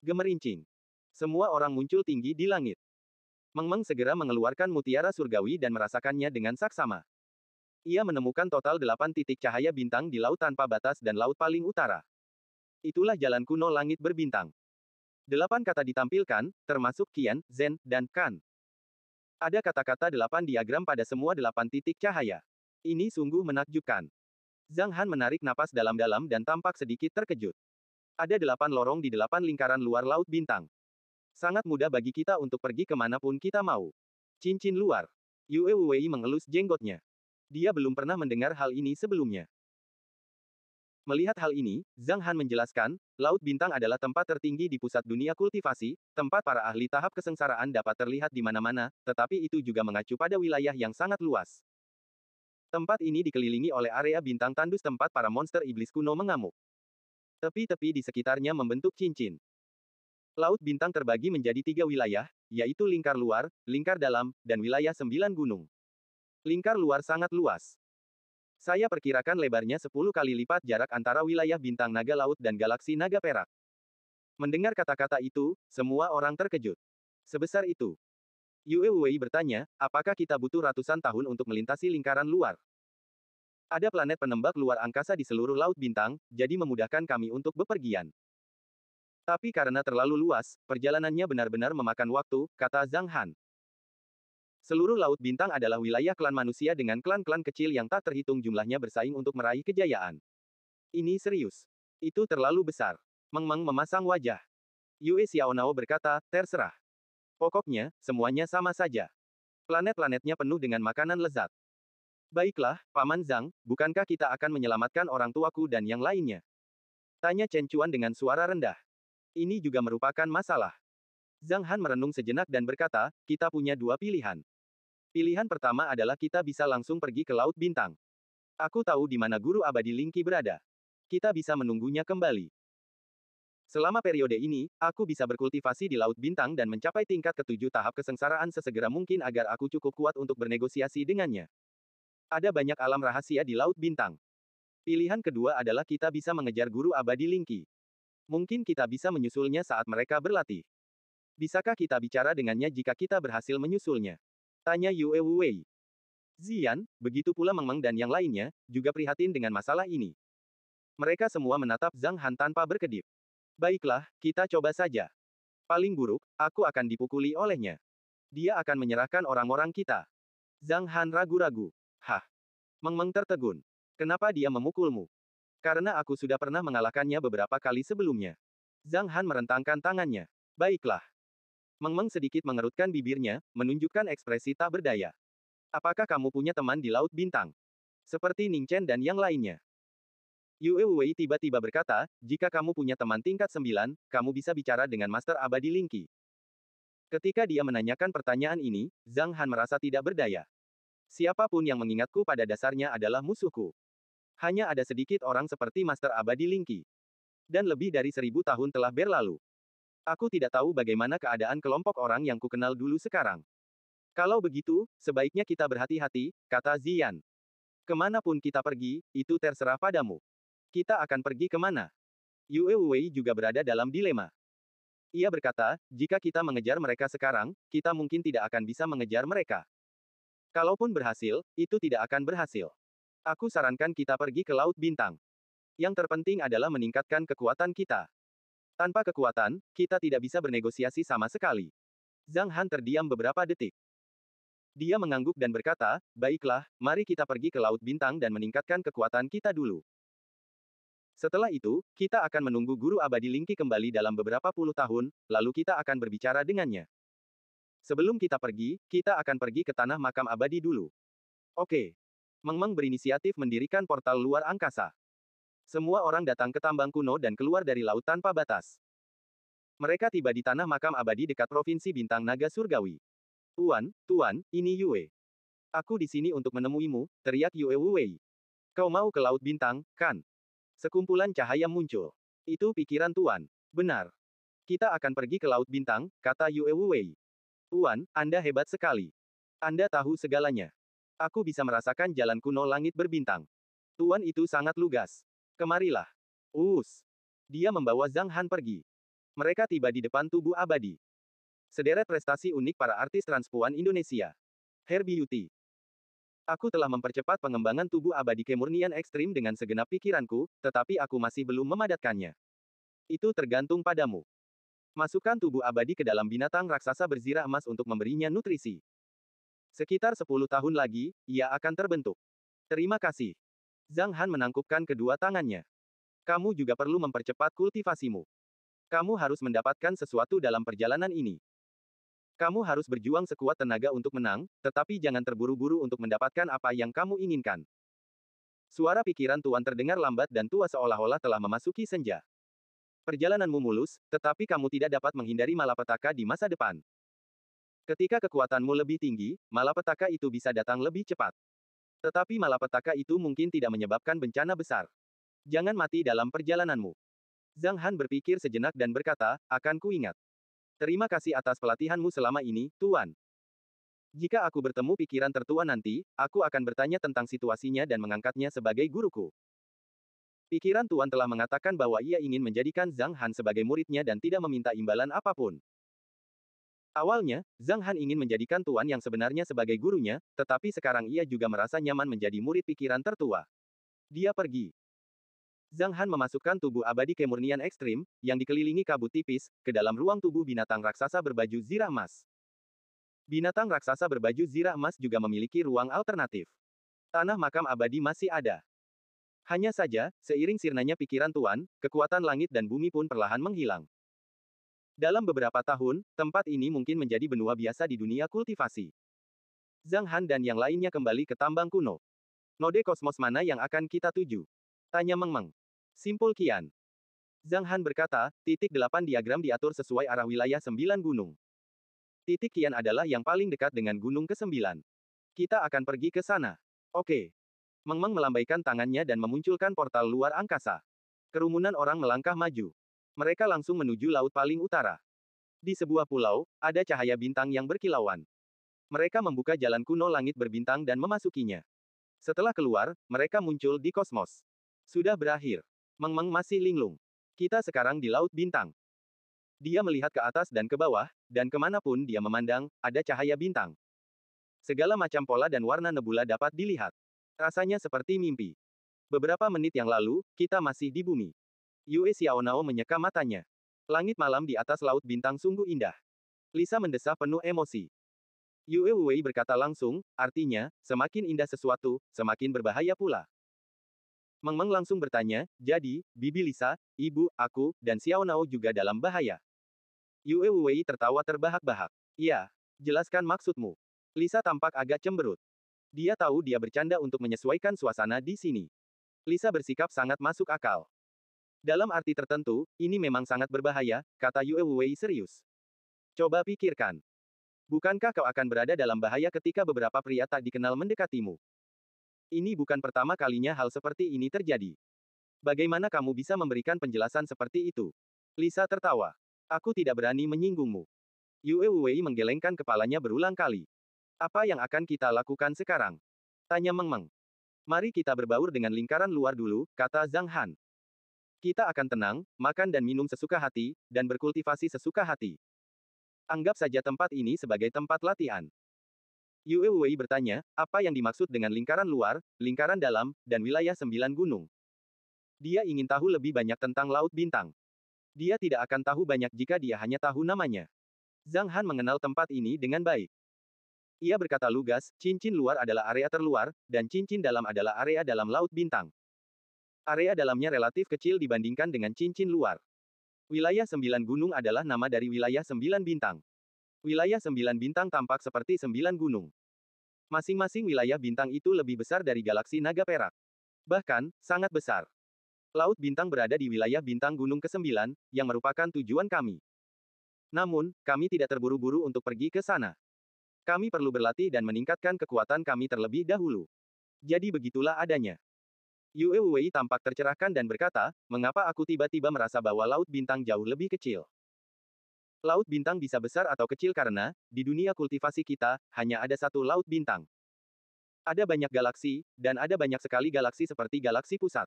Gemerincing. Semua orang muncul tinggi di langit. Meng Meng segera mengeluarkan mutiara surgawi dan merasakannya dengan saksama. Ia menemukan total 8 titik cahaya bintang di laut tanpa batas dan laut paling utara. Itulah jalan kuno langit berbintang. 8 kata ditampilkan, termasuk Qian, Zen, dan Kan. Ada kata-kata 8 diagram pada semua 8 titik cahaya. Ini sungguh menakjubkan. Zhang Han menarik napas dalam-dalam dan tampak sedikit terkejut. Ada 8 lorong di 8 lingkaran luar Laut Bintang. Sangat mudah bagi kita untuk pergi kemanapun kita mau. Cincin luar. Yue Wei mengelus jenggotnya. Dia belum pernah mendengar hal ini sebelumnya. Melihat hal ini, Zhang Han menjelaskan, Laut Bintang adalah tempat tertinggi di pusat dunia kultivasi, tempat para ahli tahap kesengsaraan dapat terlihat di mana-mana, tetapi itu juga mengacu pada wilayah yang sangat luas. Tempat ini dikelilingi oleh area bintang tandus tempat para monster iblis kuno mengamuk. Tepi-tepi di sekitarnya membentuk cincin. Laut Bintang terbagi menjadi 3 wilayah, yaitu lingkar luar, lingkar dalam, dan wilayah 9 gunung. Lingkar luar sangat luas. Saya perkirakan lebarnya 10 kali lipat jarak antara wilayah bintang naga laut dan galaksi naga perak. Mendengar kata-kata itu, semua orang terkejut. Sebesar itu. Yue Wei bertanya, apakah kita butuh ratusan tahun untuk melintasi lingkaran luar? Ada planet penembak luar angkasa di seluruh Laut Bintang, jadi memudahkan kami untuk bepergian. Tapi karena terlalu luas, perjalanannya benar-benar memakan waktu, kata Zhang Han. Seluruh Laut Bintang adalah wilayah klan manusia dengan klan-klan kecil yang tak terhitung jumlahnya bersaing untuk meraih kejayaan. Ini serius. Itu terlalu besar. Meng Meng memasang wajah. Yue Xiaonao berkata, terserah. Pokoknya, semuanya sama saja. Planet-planetnya penuh dengan makanan lezat. Baiklah, Paman Zhang, bukankah kita akan menyelamatkan orang tuaku dan yang lainnya? Tanya Chen Chuan dengan suara rendah. Ini juga merupakan masalah. Zhang Han merenung sejenak dan berkata, kita punya 2 pilihan. Pilihan pertama adalah kita bisa langsung pergi ke Laut Bintang. Aku tahu di mana guru abadi Lingqi berada. Kita bisa menunggunya kembali. Selama periode ini, aku bisa berkultivasi di Laut Bintang dan mencapai tingkat ke-7 tahap kesengsaraan sesegera mungkin agar aku cukup kuat untuk bernegosiasi dengannya. Ada banyak alam rahasia di Laut Bintang. Pilihan kedua adalah kita bisa mengejar guru abadi Lingqi. Mungkin kita bisa menyusulnya saat mereka berlatih. Bisakah kita bicara dengannya jika kita berhasil menyusulnya? Tanya Yue Wei. Ziyan, begitu pula Meng Meng dan yang lainnya, juga prihatin dengan masalah ini. Mereka semua menatap Zhang Han tanpa berkedip. Baiklah, kita coba saja. Paling buruk, aku akan dipukuli olehnya. Dia akan menyerahkan orang-orang kita. Zhang Han ragu-ragu. Hah? Meng Meng tertegun. Kenapa dia memukulmu? Karena aku sudah pernah mengalahkannya beberapa kali sebelumnya. Zhang Han merentangkan tangannya. Baiklah. Meng Meng sedikit mengerutkan bibirnya, menunjukkan ekspresi tak berdaya. Apakah kamu punya teman di Laut Bintang? Seperti Ning Chen dan yang lainnya. Yue Wei tiba-tiba berkata, jika kamu punya teman tingkat 9, kamu bisa bicara dengan Master Abadi Lingqi. Ketika dia menanyakan pertanyaan ini, Zhang Han merasa tidak berdaya. Siapapun yang mengingatku pada dasarnya adalah musuhku. Hanya ada sedikit orang seperti Master Abadi Lingqi. Dan lebih dari 1000 tahun telah berlalu. Aku tidak tahu bagaimana keadaan kelompok orang yang kukenal dulu sekarang. Kalau begitu, sebaiknya kita berhati-hati, kata Ziyan. Kemanapun kita pergi, itu terserah padamu. Kita akan pergi kemana? Yue Wei juga berada dalam dilema. Ia berkata, jika kita mengejar mereka sekarang, kita mungkin tidak akan bisa mengejar mereka. Kalaupun berhasil, itu tidak akan berhasil. Aku sarankan kita pergi ke Laut Bintang. Yang terpenting adalah meningkatkan kekuatan kita. Tanpa kekuatan, kita tidak bisa bernegosiasi sama sekali. Zhang Han terdiam beberapa detik. Dia mengangguk dan berkata, baiklah, mari kita pergi ke Laut Bintang dan meningkatkan kekuatan kita dulu. Setelah itu, kita akan menunggu Guru Abadi Lingqi kembali dalam beberapa puluh tahun, lalu kita akan berbicara dengannya. Sebelum kita pergi, kita akan pergi ke Tanah Makam Abadi dulu. Oke. Meng Meng berinisiatif mendirikan portal luar angkasa. Semua orang datang ke tambang kuno dan keluar dari laut tanpa batas. Mereka tiba di Tanah Makam Abadi dekat Provinsi Bintang Naga Surgawi. Tuan, ini Yue. Aku di sini untuk menemuimu, teriak Yue Wei. Kau mau ke Laut Bintang, kan? Sekumpulan cahaya muncul. Itu pikiran Tuan. Benar. Kita akan pergi ke Laut Bintang, kata Yue Wei. Tuan, Anda hebat sekali. Anda tahu segalanya. Aku bisa merasakan jalan kuno langit berbintang. Tuan itu sangat lugas. Kemarilah. Dia membawa Zhang Han pergi. Mereka tiba di depan tubuh abadi. Sederet prestasi unik para artis transpuan Indonesia. Hair Beauty. Aku telah mempercepat pengembangan tubuh abadi kemurnian ekstrim dengan segenap pikiranku, tetapi aku masih belum memadatkannya. Itu tergantung padamu. Masukkan tubuh abadi ke dalam binatang raksasa berzirah emas untuk memberinya nutrisi. Sekitar 10 tahun lagi, ia akan terbentuk. Terima kasih. Zhang Han menangkupkan kedua tangannya. Kamu juga perlu mempercepat kultivasimu. Kamu harus mendapatkan sesuatu dalam perjalanan ini. Kamu harus berjuang sekuat tenaga untuk menang, tetapi jangan terburu-buru untuk mendapatkan apa yang kamu inginkan. Suara pikiran Tuan terdengar lambat dan tua seolah-olah telah memasuki senja. Perjalananmu mulus, tetapi kamu tidak dapat menghindari malapetaka di masa depan. Ketika kekuatanmu lebih tinggi, malapetaka itu bisa datang lebih cepat. Tetapi malapetaka itu mungkin tidak menyebabkan bencana besar. Jangan mati dalam perjalananmu. Zhang Han berpikir sejenak dan berkata, akan kuingat. Terima kasih atas pelatihanmu selama ini, Tuan. Jika aku bertemu pikiran tertua nanti, aku akan bertanya tentang situasinya dan mengangkatnya sebagai guruku. Pikiran Tuan telah mengatakan bahwa ia ingin menjadikan Zhang Han sebagai muridnya dan tidak meminta imbalan apapun. Awalnya, Zhang Han ingin menjadikan Tuan yang sebenarnya sebagai gurunya, tetapi sekarang ia juga merasa nyaman menjadi murid pikiran tertua. Dia pergi. Zhang Han memasukkan tubuh abadi kemurnian ekstrim, yang dikelilingi kabut tipis, ke dalam ruang tubuh binatang raksasa berbaju zirah emas. Binatang raksasa berbaju zirah emas juga memiliki ruang alternatif. Tanah makam abadi masih ada. Hanya saja, seiring sirnanya pikiran Tuan, kekuatan langit dan bumi pun perlahan menghilang. Dalam beberapa tahun, tempat ini mungkin menjadi benua biasa di dunia kultivasi. Zhang Han dan yang lainnya kembali ke tambang kuno. Node kosmos mana yang akan kita tuju? Tanya Meng Meng. Simpul Kian. Zhang Han berkata, titik 8 diagram diatur sesuai arah wilayah 9 gunung. Titik Kian adalah yang paling dekat dengan gunung ke-9. Kita akan pergi ke sana. Oke. Meng Meng melambaikan tangannya dan memunculkan portal luar angkasa. Kerumunan orang melangkah maju. Mereka langsung menuju laut paling utara. Di sebuah pulau, ada cahaya bintang yang berkilauan. Mereka membuka jalan kuno langit berbintang dan memasukinya. Setelah keluar, mereka muncul di kosmos. Sudah berakhir. Meng Meng masih linglung. Kita sekarang di Laut Bintang. Dia melihat ke atas dan ke bawah, dan kemanapun dia memandang, ada cahaya bintang. Segala macam pola dan warna nebula dapat dilihat. Rasanya seperti mimpi. Beberapa menit yang lalu, kita masih di bumi. Yue Xiaonao menyeka matanya. Langit malam di atas Laut Bintang sungguh indah. Lisa mendesah penuh emosi. Yue Wei berkata langsung, artinya, semakin indah sesuatu, semakin berbahaya pula. Meng Meng langsung bertanya, jadi, Bibi Lisa, Ibu, aku, dan Xiaonao juga dalam bahaya. Yue Wei tertawa terbahak-bahak. Iya, jelaskan maksudmu. Lisa tampak agak cemberut. Dia tahu dia bercanda untuk menyesuaikan suasana di sini. Lisa bersikap sangat masuk akal. Dalam arti tertentu, ini memang sangat berbahaya, kata Yue Wei serius. Coba pikirkan. Bukankah kau akan berada dalam bahaya ketika beberapa pria tak dikenal mendekatimu? Ini bukan pertama kalinya hal seperti ini terjadi. Bagaimana kamu bisa memberikan penjelasan seperti itu? Lisa tertawa. Aku tidak berani menyinggungmu. Yue Wei menggelengkan kepalanya berulang kali. Apa yang akan kita lakukan sekarang? Tanya Meng Meng. Mari kita berbaur dengan lingkaran luar dulu, kata Zhang Han. Kita akan tenang, makan dan minum sesuka hati, dan berkultivasi sesuka hati. Anggap saja tempat ini sebagai tempat latihan. Yue Wei bertanya, apa yang dimaksud dengan lingkaran luar, lingkaran dalam, dan wilayah 9 gunung? Dia ingin tahu lebih banyak tentang Laut Bintang. Dia tidak akan tahu banyak jika dia hanya tahu namanya. Zhang Han mengenal tempat ini dengan baik. Ia berkata lugas, cincin luar adalah area terluar, dan cincin dalam adalah area dalam Laut Bintang. Area dalamnya relatif kecil dibandingkan dengan cincin luar. Wilayah 9 gunung adalah nama dari wilayah 9 bintang. Wilayah 9 bintang tampak seperti 9 gunung. Masing-masing wilayah bintang itu lebih besar dari galaksi naga perak. Bahkan, sangat besar. Laut Bintang berada di wilayah bintang gunung ke-9, yang merupakan tujuan kami. Namun, kami tidak terburu-buru untuk pergi ke sana. Kami perlu berlatih dan meningkatkan kekuatan kami terlebih dahulu. Jadi begitulah adanya. Yue Wei tampak tercerahkan dan berkata, mengapa aku tiba-tiba merasa bahwa Laut Bintang jauh lebih kecil? Laut Bintang bisa besar atau kecil karena, di dunia kultivasi kita, hanya ada satu Laut Bintang. Ada banyak galaksi, dan ada banyak sekali galaksi seperti galaksi pusat.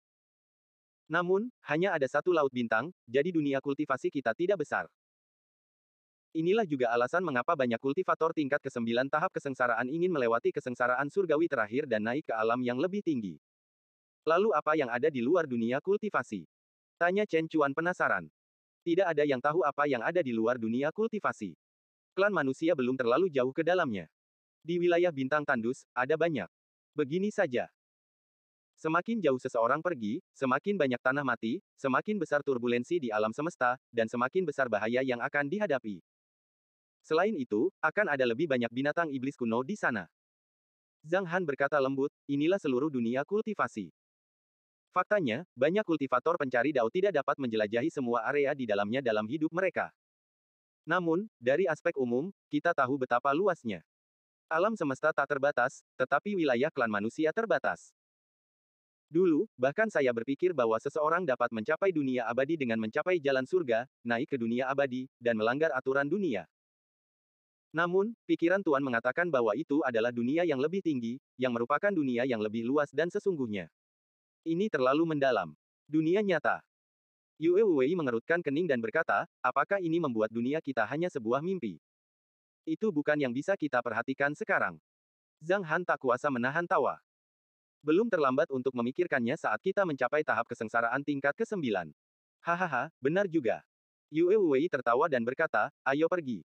Namun, hanya ada satu Laut Bintang, jadi dunia kultivasi kita tidak besar. Inilah juga alasan mengapa banyak kultivator tingkat ke-9 tahap kesengsaraan ingin melewati kesengsaraan surgawi terakhir dan naik ke alam yang lebih tinggi. Lalu apa yang ada di luar dunia kultivasi? Tanya Chen Chuan penasaran. Tidak ada yang tahu apa yang ada di luar dunia kultivasi. Klan manusia belum terlalu jauh ke dalamnya. Di wilayah bintang tandus, ada banyak. Begini saja. Semakin jauh seseorang pergi, semakin banyak tanah mati, semakin besar turbulensi di alam semesta, dan semakin besar bahaya yang akan dihadapi. Selain itu, akan ada lebih banyak binatang iblis kuno di sana. Zhang Han berkata lembut, inilah seluruh dunia kultivasi. Faktanya, banyak kultivator pencari dao tidak dapat menjelajahi semua area di dalamnya dalam hidup mereka. Namun, dari aspek umum, kita tahu betapa luasnya. Alam semesta tak terbatas, tetapi wilayah klan manusia terbatas. Dulu, bahkan saya berpikir bahwa seseorang dapat mencapai dunia abadi dengan mencapai jalan surga, naik ke dunia abadi, dan melanggar aturan dunia. Namun, pikiran Tuan mengatakan bahwa itu adalah dunia yang lebih tinggi, yang merupakan dunia yang lebih luas dan sesungguhnya. Ini terlalu mendalam. Dunia nyata. Yue Wei mengerutkan kening dan berkata, apakah ini membuat dunia kita hanya sebuah mimpi? Itu bukan yang bisa kita perhatikan sekarang. Zhang Han tak kuasa menahan tawa. Belum terlambat untuk memikirkannya saat kita mencapai tahap kesengsaraan tingkat ke-9. Hahaha, benar juga. Yue Wei tertawa dan berkata, ayo pergi.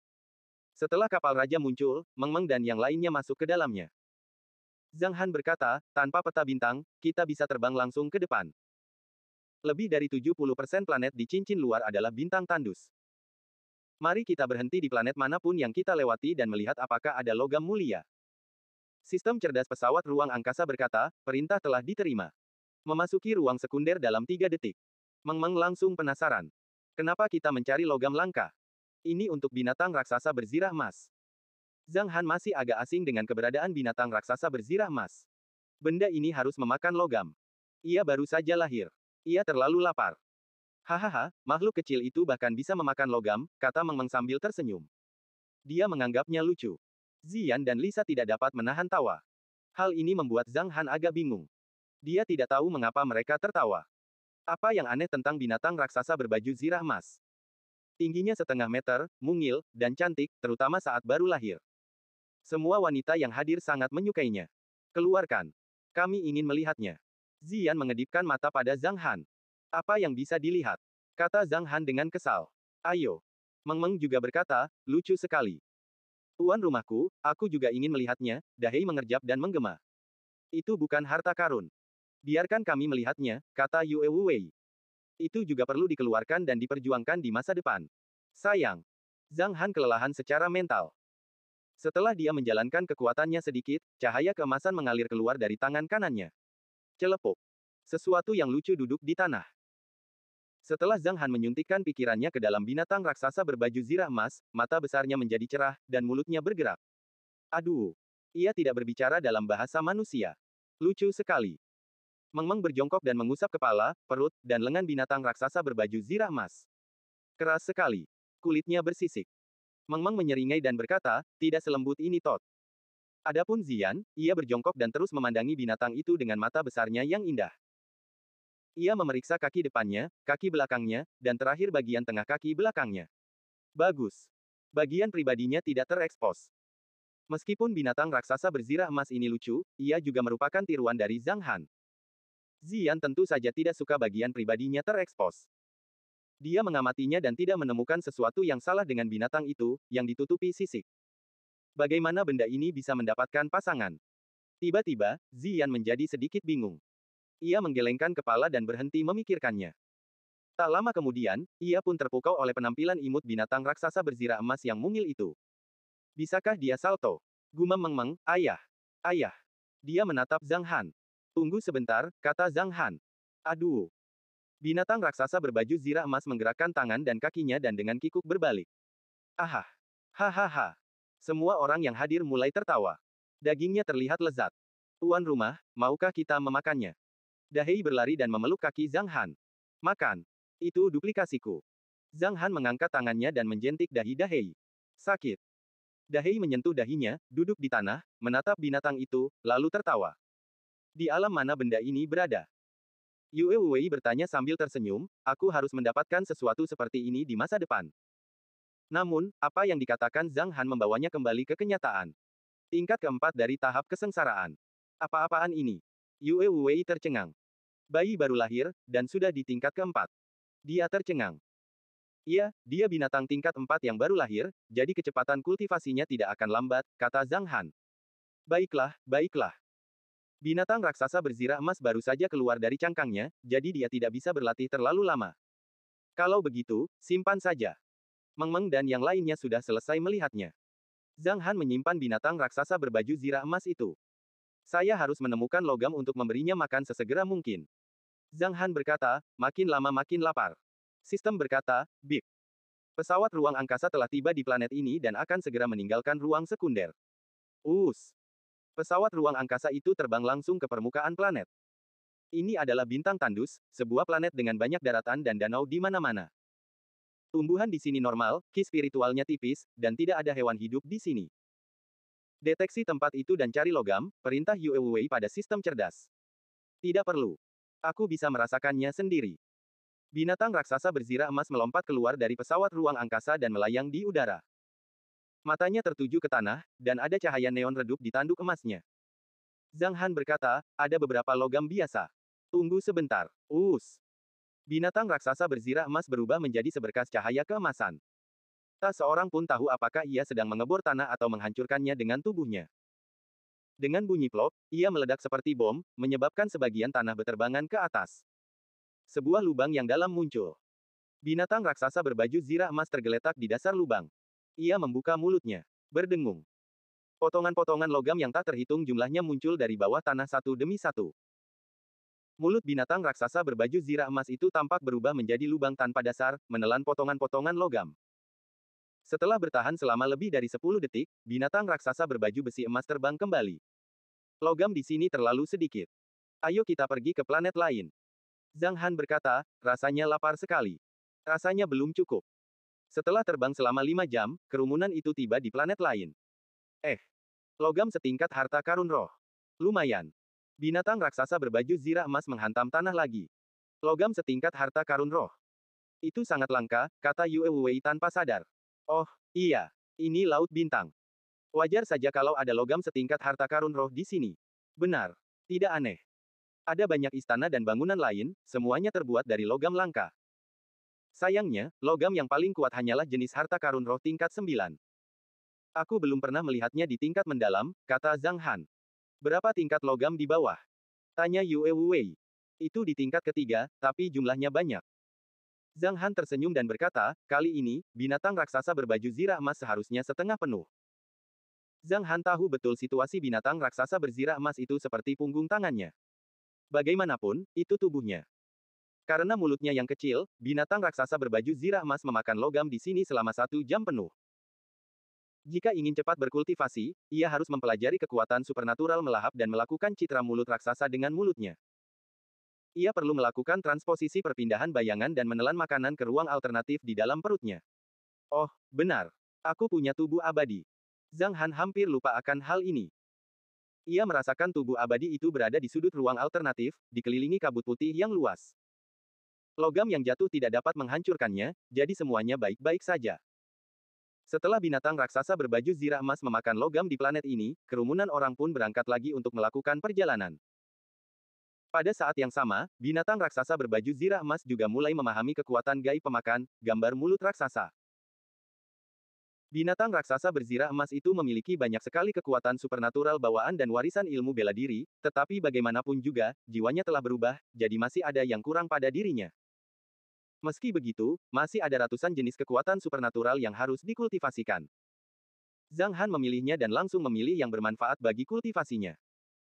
Setelah kapal raja muncul, Meng Meng dan yang lainnya masuk ke dalamnya. Zhang Han berkata, tanpa peta bintang, kita bisa terbang langsung ke depan. Lebih dari 70% planet di cincin luar adalah bintang tandus. Mari kita berhenti di planet manapun yang kita lewati dan melihat apakah ada logam mulia. Sistem cerdas pesawat ruang angkasa berkata, perintah telah diterima. Memasuki ruang sekunder dalam 3 detik. Meng Meng langsung penasaran. Kenapa kita mencari logam langka? Ini untuk binatang raksasa berzirah emas. Zhang Han masih agak asing dengan keberadaan binatang raksasa berzirah emas. Benda ini harus memakan logam. Ia baru saja lahir. Ia terlalu lapar. Hahaha, makhluk kecil itu bahkan bisa memakan logam, kata Meng Meng sambil tersenyum. Dia menganggapnya lucu. Ziyan dan Lisa tidak dapat menahan tawa. Hal ini membuat Zhang Han agak bingung. Dia tidak tahu mengapa mereka tertawa. Apa yang aneh tentang binatang raksasa berbaju zirah emas? Tingginya 1/2 meter, mungil, dan cantik, terutama saat baru lahir. Semua wanita yang hadir sangat menyukainya. Keluarkan. Kami ingin melihatnya. Ziyan mengedipkan mata pada Zhang Han. Apa yang bisa dilihat? Kata Zhang Han dengan kesal. Ayo. Meng Meng juga berkata, lucu sekali. Tuan rumahku, aku juga ingin melihatnya, Dahei mengerjap dan menggema. Itu bukan harta karun. Biarkan kami melihatnya, kata Yue Wei. Itu juga perlu dikeluarkan dan diperjuangkan di masa depan. Sayang. Zhang Han kelelahan secara mental. Setelah dia menjalankan kekuatannya sedikit, cahaya keemasan mengalir keluar dari tangan kanannya. Celepuk. Sesuatu yang lucu duduk di tanah. Setelah Zhang Han menyuntikkan pikirannya ke dalam binatang raksasa berbaju zirah emas, mata besarnya menjadi cerah, dan mulutnya bergerak. Aduh. Ia tidak berbicara dalam bahasa manusia. Lucu sekali. Meng Meng berjongkok dan mengusap kepala, perut, dan lengan binatang raksasa berbaju zirah emas. Keras sekali. Kulitnya bersisik. Meng Meng menyeringai dan berkata, tidak selembut ini Tot. Adapun Zian, ia berjongkok dan terus memandangi binatang itu dengan mata besarnya yang indah. Ia memeriksa kaki depannya, kaki belakangnya, dan terakhir bagian tengah kaki belakangnya. Bagus. Bagian pribadinya tidak terekspos. Meskipun binatang raksasa berzirah emas ini lucu, ia juga merupakan tiruan dari Zhang Han. Zian tentu saja tidak suka bagian pribadinya terekspos. Dia mengamatinya dan tidak menemukan sesuatu yang salah dengan binatang itu, yang ditutupi sisik. Bagaimana benda ini bisa mendapatkan pasangan? Tiba-tiba, Zian menjadi sedikit bingung. Ia menggelengkan kepala dan berhenti memikirkannya. Tak lama kemudian, ia pun terpukau oleh penampilan imut binatang raksasa berzirah emas yang mungil itu. Bisakah dia salto? Gumam Meng Meng, ayah. Ayah. Dia menatap Zhang Han. Tunggu sebentar, kata Zhang Han. Aduh. Binatang raksasa berbaju zirah emas menggerakkan tangan dan kakinya dan dengan kikuk berbalik. Ahah. Hahaha. Semua orang yang hadir mulai tertawa. Dagingnya terlihat lezat. Tuan rumah, maukah kita memakannya? Dahei berlari dan memeluk kaki Zhang Han. Makan. Itu duplikasiku. Zhang Han mengangkat tangannya dan menjentik dahi Dahei. Sakit. Dahei menyentuh dahinya, duduk di tanah, menatap binatang itu, lalu tertawa. Di alam mana benda ini berada? Yue Wei bertanya sambil tersenyum, aku harus mendapatkan sesuatu seperti ini di masa depan. Namun, apa yang dikatakan Zhang Han membawanya kembali ke kenyataan. Tingkat keempat dari tahap kesengsaraan. Apa-apaan ini? Yue Wei tercengang. Bayi baru lahir, dan sudah di tingkat keempat. Dia tercengang. Iya, dia binatang tingkat 4 yang baru lahir, jadi kecepatan kultivasinya tidak akan lambat, kata Zhang Han. Baiklah, baiklah. Binatang raksasa berzirah emas baru saja keluar dari cangkangnya, jadi dia tidak bisa berlatih terlalu lama. Kalau begitu, simpan saja. Meng Meng dan yang lainnya sudah selesai melihatnya. Zhang Han menyimpan binatang raksasa berbaju zirah emas itu. Saya harus menemukan logam untuk memberinya makan sesegera mungkin. Zhang Han berkata, makin lama makin lapar. Sistem berkata, bip. Pesawat ruang angkasa telah tiba di planet ini dan akan segera meninggalkan ruang sekunder. Pesawat ruang angkasa itu terbang langsung ke permukaan planet. Ini adalah bintang tandus, sebuah planet dengan banyak daratan dan danau di mana-mana. Tumbuhan di sini normal, ki spiritualnya tipis, dan tidak ada hewan hidup di sini. Deteksi tempat itu dan cari logam, perintah Yue Wei pada sistem cerdas. Tidak perlu. Aku bisa merasakannya sendiri. Binatang raksasa berzirah emas melompat keluar dari pesawat ruang angkasa dan melayang di udara. Matanya tertuju ke tanah, dan ada cahaya neon redup di tanduk emasnya. Zhang Han berkata, ada beberapa logam biasa. Tunggu sebentar. Binatang raksasa berzirah emas berubah menjadi seberkas cahaya keemasan. Tak seorang pun tahu apakah ia sedang mengebor tanah atau menghancurkannya dengan tubuhnya. Dengan bunyi plop, ia meledak seperti bom, menyebabkan sebagian tanah berterbangan ke atas. Sebuah lubang yang dalam muncul. Binatang raksasa berbaju zirah emas tergeletak di dasar lubang. Ia membuka mulutnya. Berdengung. Potongan-potongan logam yang tak terhitung jumlahnya muncul dari bawah tanah satu demi satu. Mulut binatang raksasa berbaju zirah emas itu tampak berubah menjadi lubang tanpa dasar, menelan potongan-potongan logam. Setelah bertahan selama lebih dari 10 detik, binatang raksasa berbaju besi emas terbang kembali. Logam di sini terlalu sedikit. Ayo kita pergi ke planet lain. Zhang Han berkata, rasanya lapar sekali. Rasanya belum cukup. Setelah terbang selama 5 jam, kerumunan itu tiba di planet lain. Logam setingkat harta karun roh. Lumayan. Binatang raksasa berbaju zirah emas menghantam tanah lagi. Logam setingkat harta karun roh. Itu sangat langka, kata Yue Wei tanpa sadar. Oh, iya. Ini Laut Bintang. Wajar saja kalau ada logam setingkat harta karun roh di sini. Benar. Tidak aneh. Ada banyak istana dan bangunan lain, semuanya terbuat dari logam langka. Sayangnya, logam yang paling kuat hanyalah jenis harta karun roh tingkat 9. Aku belum pernah melihatnya di tingkat mendalam, kata Zhang Han. Berapa tingkat logam di bawah? Tanya Yue Wei. Itu di tingkat ketiga, tapi jumlahnya banyak. Zhang Han tersenyum dan berkata, kali ini, binatang raksasa berbaju zirah emas seharusnya setengah penuh. Zhang Han tahu betul situasi binatang raksasa berzirah emas itu seperti punggung tangannya. Bagaimanapun, itu tubuhnya. Karena mulutnya yang kecil, binatang raksasa berbaju zirah emas memakan logam di sini selama 1 jam penuh. Jika ingin cepat berkultivasi, ia harus mempelajari kekuatan supernatural melahap dan melakukan citra mulut raksasa dengan mulutnya. Ia perlu melakukan transposisi perpindahan bayangan dan menelan makanan ke ruang alternatif di dalam perutnya. Oh, benar. Aku punya tubuh abadi. Zhang Han hampir lupa akan hal ini. Ia merasakan tubuh abadi itu berada di sudut ruang alternatif, dikelilingi kabut putih yang luas. Logam yang jatuh tidak dapat menghancurkannya, jadi semuanya baik-baik saja. Setelah binatang raksasa berbaju zirah emas memakan logam di planet ini, kerumunan orang pun berangkat lagi untuk melakukan perjalanan. Pada saat yang sama, binatang raksasa berbaju zirah emas juga mulai memahami kekuatan gaib pemakan, gambar mulut raksasa. Binatang raksasa berzirah emas itu memiliki banyak sekali kekuatan supernatural bawaan dan warisan ilmu bela diri, tetapi bagaimanapun juga, jiwanya telah berubah, jadi masih ada yang kurang pada dirinya. Meski begitu, masih ada ratusan jenis kekuatan supernatural yang harus dikultivasikan. Zhang Han memilihnya dan langsung memilih yang bermanfaat bagi kultivasinya.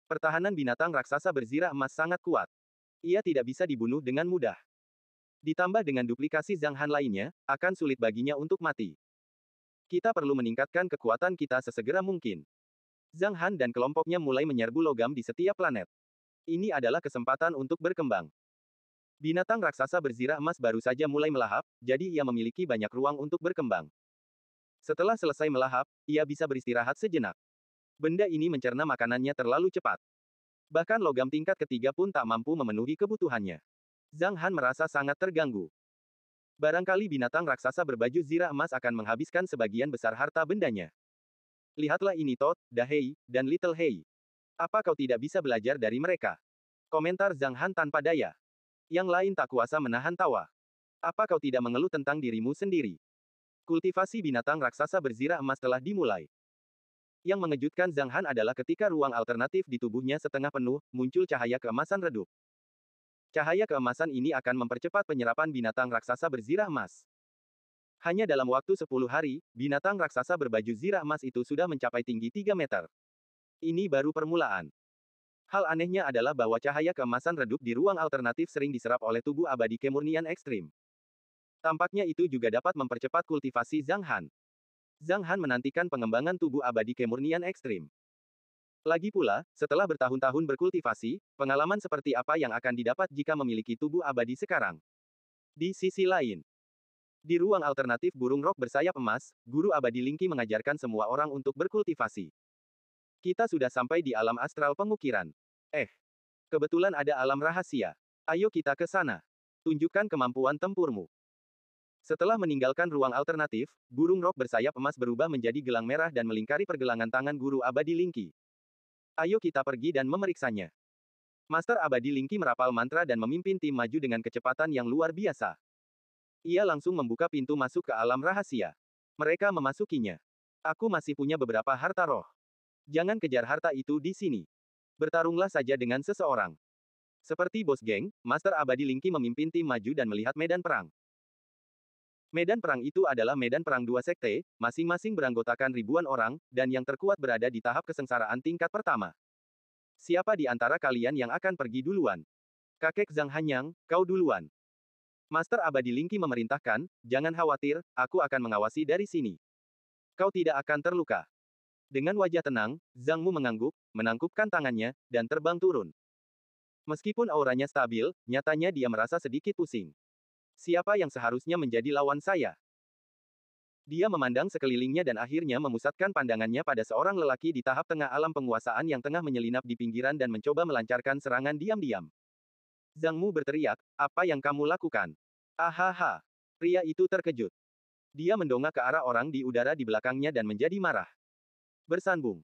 Pertahanan binatang raksasa berzirah emas sangat kuat. Ia tidak bisa dibunuh dengan mudah. Ditambah dengan duplikasi Zhang Han lainnya, akan sulit baginya untuk mati. Kita perlu meningkatkan kekuatan kita sesegera mungkin. Zhang Han dan kelompoknya mulai menyerbu logam di setiap planet. Ini adalah kesempatan untuk berkembang. Binatang raksasa berzirah emas baru saja mulai melahap, jadi ia memiliki banyak ruang untuk berkembang. Setelah selesai melahap, ia bisa beristirahat sejenak. Benda ini mencerna makanannya terlalu cepat. Bahkan logam tingkat ketiga pun tak mampu memenuhi kebutuhannya. Zhang Han merasa sangat terganggu. Barangkali binatang raksasa berbaju zirah emas akan menghabiskan sebagian besar harta bendanya. Lihatlah ini Todd, Da Hei, dan Little Hei. Apa kau tidak bisa belajar dari mereka? Komentar Zhang Han tanpa daya. Yang lain tak kuasa menahan tawa. Apa kau tidak mengeluh tentang dirimu sendiri? Kultivasi binatang raksasa berzirah emas telah dimulai. Yang mengejutkan Zhang Han adalah ketika ruang alternatif di tubuhnya setengah penuh, muncul cahaya keemasan redup. Cahaya keemasan ini akan mempercepat penyerapan binatang raksasa berzirah emas. Hanya dalam waktu 10 hari, binatang raksasa berbaju zirah emas itu sudah mencapai tinggi 3 meter. Ini baru permulaan. Hal anehnya adalah bahwa cahaya keemasan redup di ruang alternatif sering diserap oleh tubuh abadi kemurnian ekstrim. Tampaknya itu juga dapat mempercepat kultivasi Zhang Han. Zhang Han menantikan pengembangan tubuh abadi kemurnian ekstrim. Lagi pula, setelah bertahun-tahun berkultivasi, pengalaman seperti apa yang akan didapat jika memiliki tubuh abadi sekarang? Di sisi lain, di ruang alternatif burung rok bersayap emas, guru abadi Lingqi mengajarkan semua orang untuk berkultivasi. Kita sudah sampai di alam astral pengukiran. Kebetulan ada alam rahasia. Ayo kita ke sana. Tunjukkan kemampuan tempurmu. Setelah meninggalkan ruang alternatif, burung rok bersayap emas berubah menjadi gelang merah dan melingkari pergelangan tangan guru abadi Lingqi. Ayo kita pergi dan memeriksanya. Master abadi Lingqi merapal mantra dan memimpin tim maju dengan kecepatan yang luar biasa. Ia langsung membuka pintu masuk ke alam rahasia. Mereka memasukinya. Aku masih punya beberapa harta roh. Jangan kejar harta itu di sini. Bertarunglah saja dengan seseorang. Seperti bos geng, Master abadi Lingqi memimpin tim maju dan melihat medan perang. Medan perang itu adalah medan perang dua sekte, masing-masing beranggotakan ribuan orang, dan yang terkuat berada di tahap kesengsaraan tingkat pertama. Siapa di antara kalian yang akan pergi duluan? Kakek Zhang Hanyang, kau duluan. Master abadi Lingqi memerintahkan, jangan khawatir, aku akan mengawasi dari sini. Kau tidak akan terluka. Dengan wajah tenang, Zhang Mu mengangguk, menangkupkan tangannya, dan terbang turun. Meskipun auranya stabil, nyatanya dia merasa sedikit pusing. Siapa yang seharusnya menjadi lawan saya? Dia memandang sekelilingnya dan akhirnya memusatkan pandangannya pada seorang lelaki di tahap tengah alam penguasaan yang tengah menyelinap di pinggiran dan mencoba melancarkan serangan diam-diam. Zhang Mu berteriak, apa yang kamu lakukan? Ahaha. Pria itu terkejut. Dia mendongak ke arah orang di udara di belakangnya dan menjadi marah. Bersambung.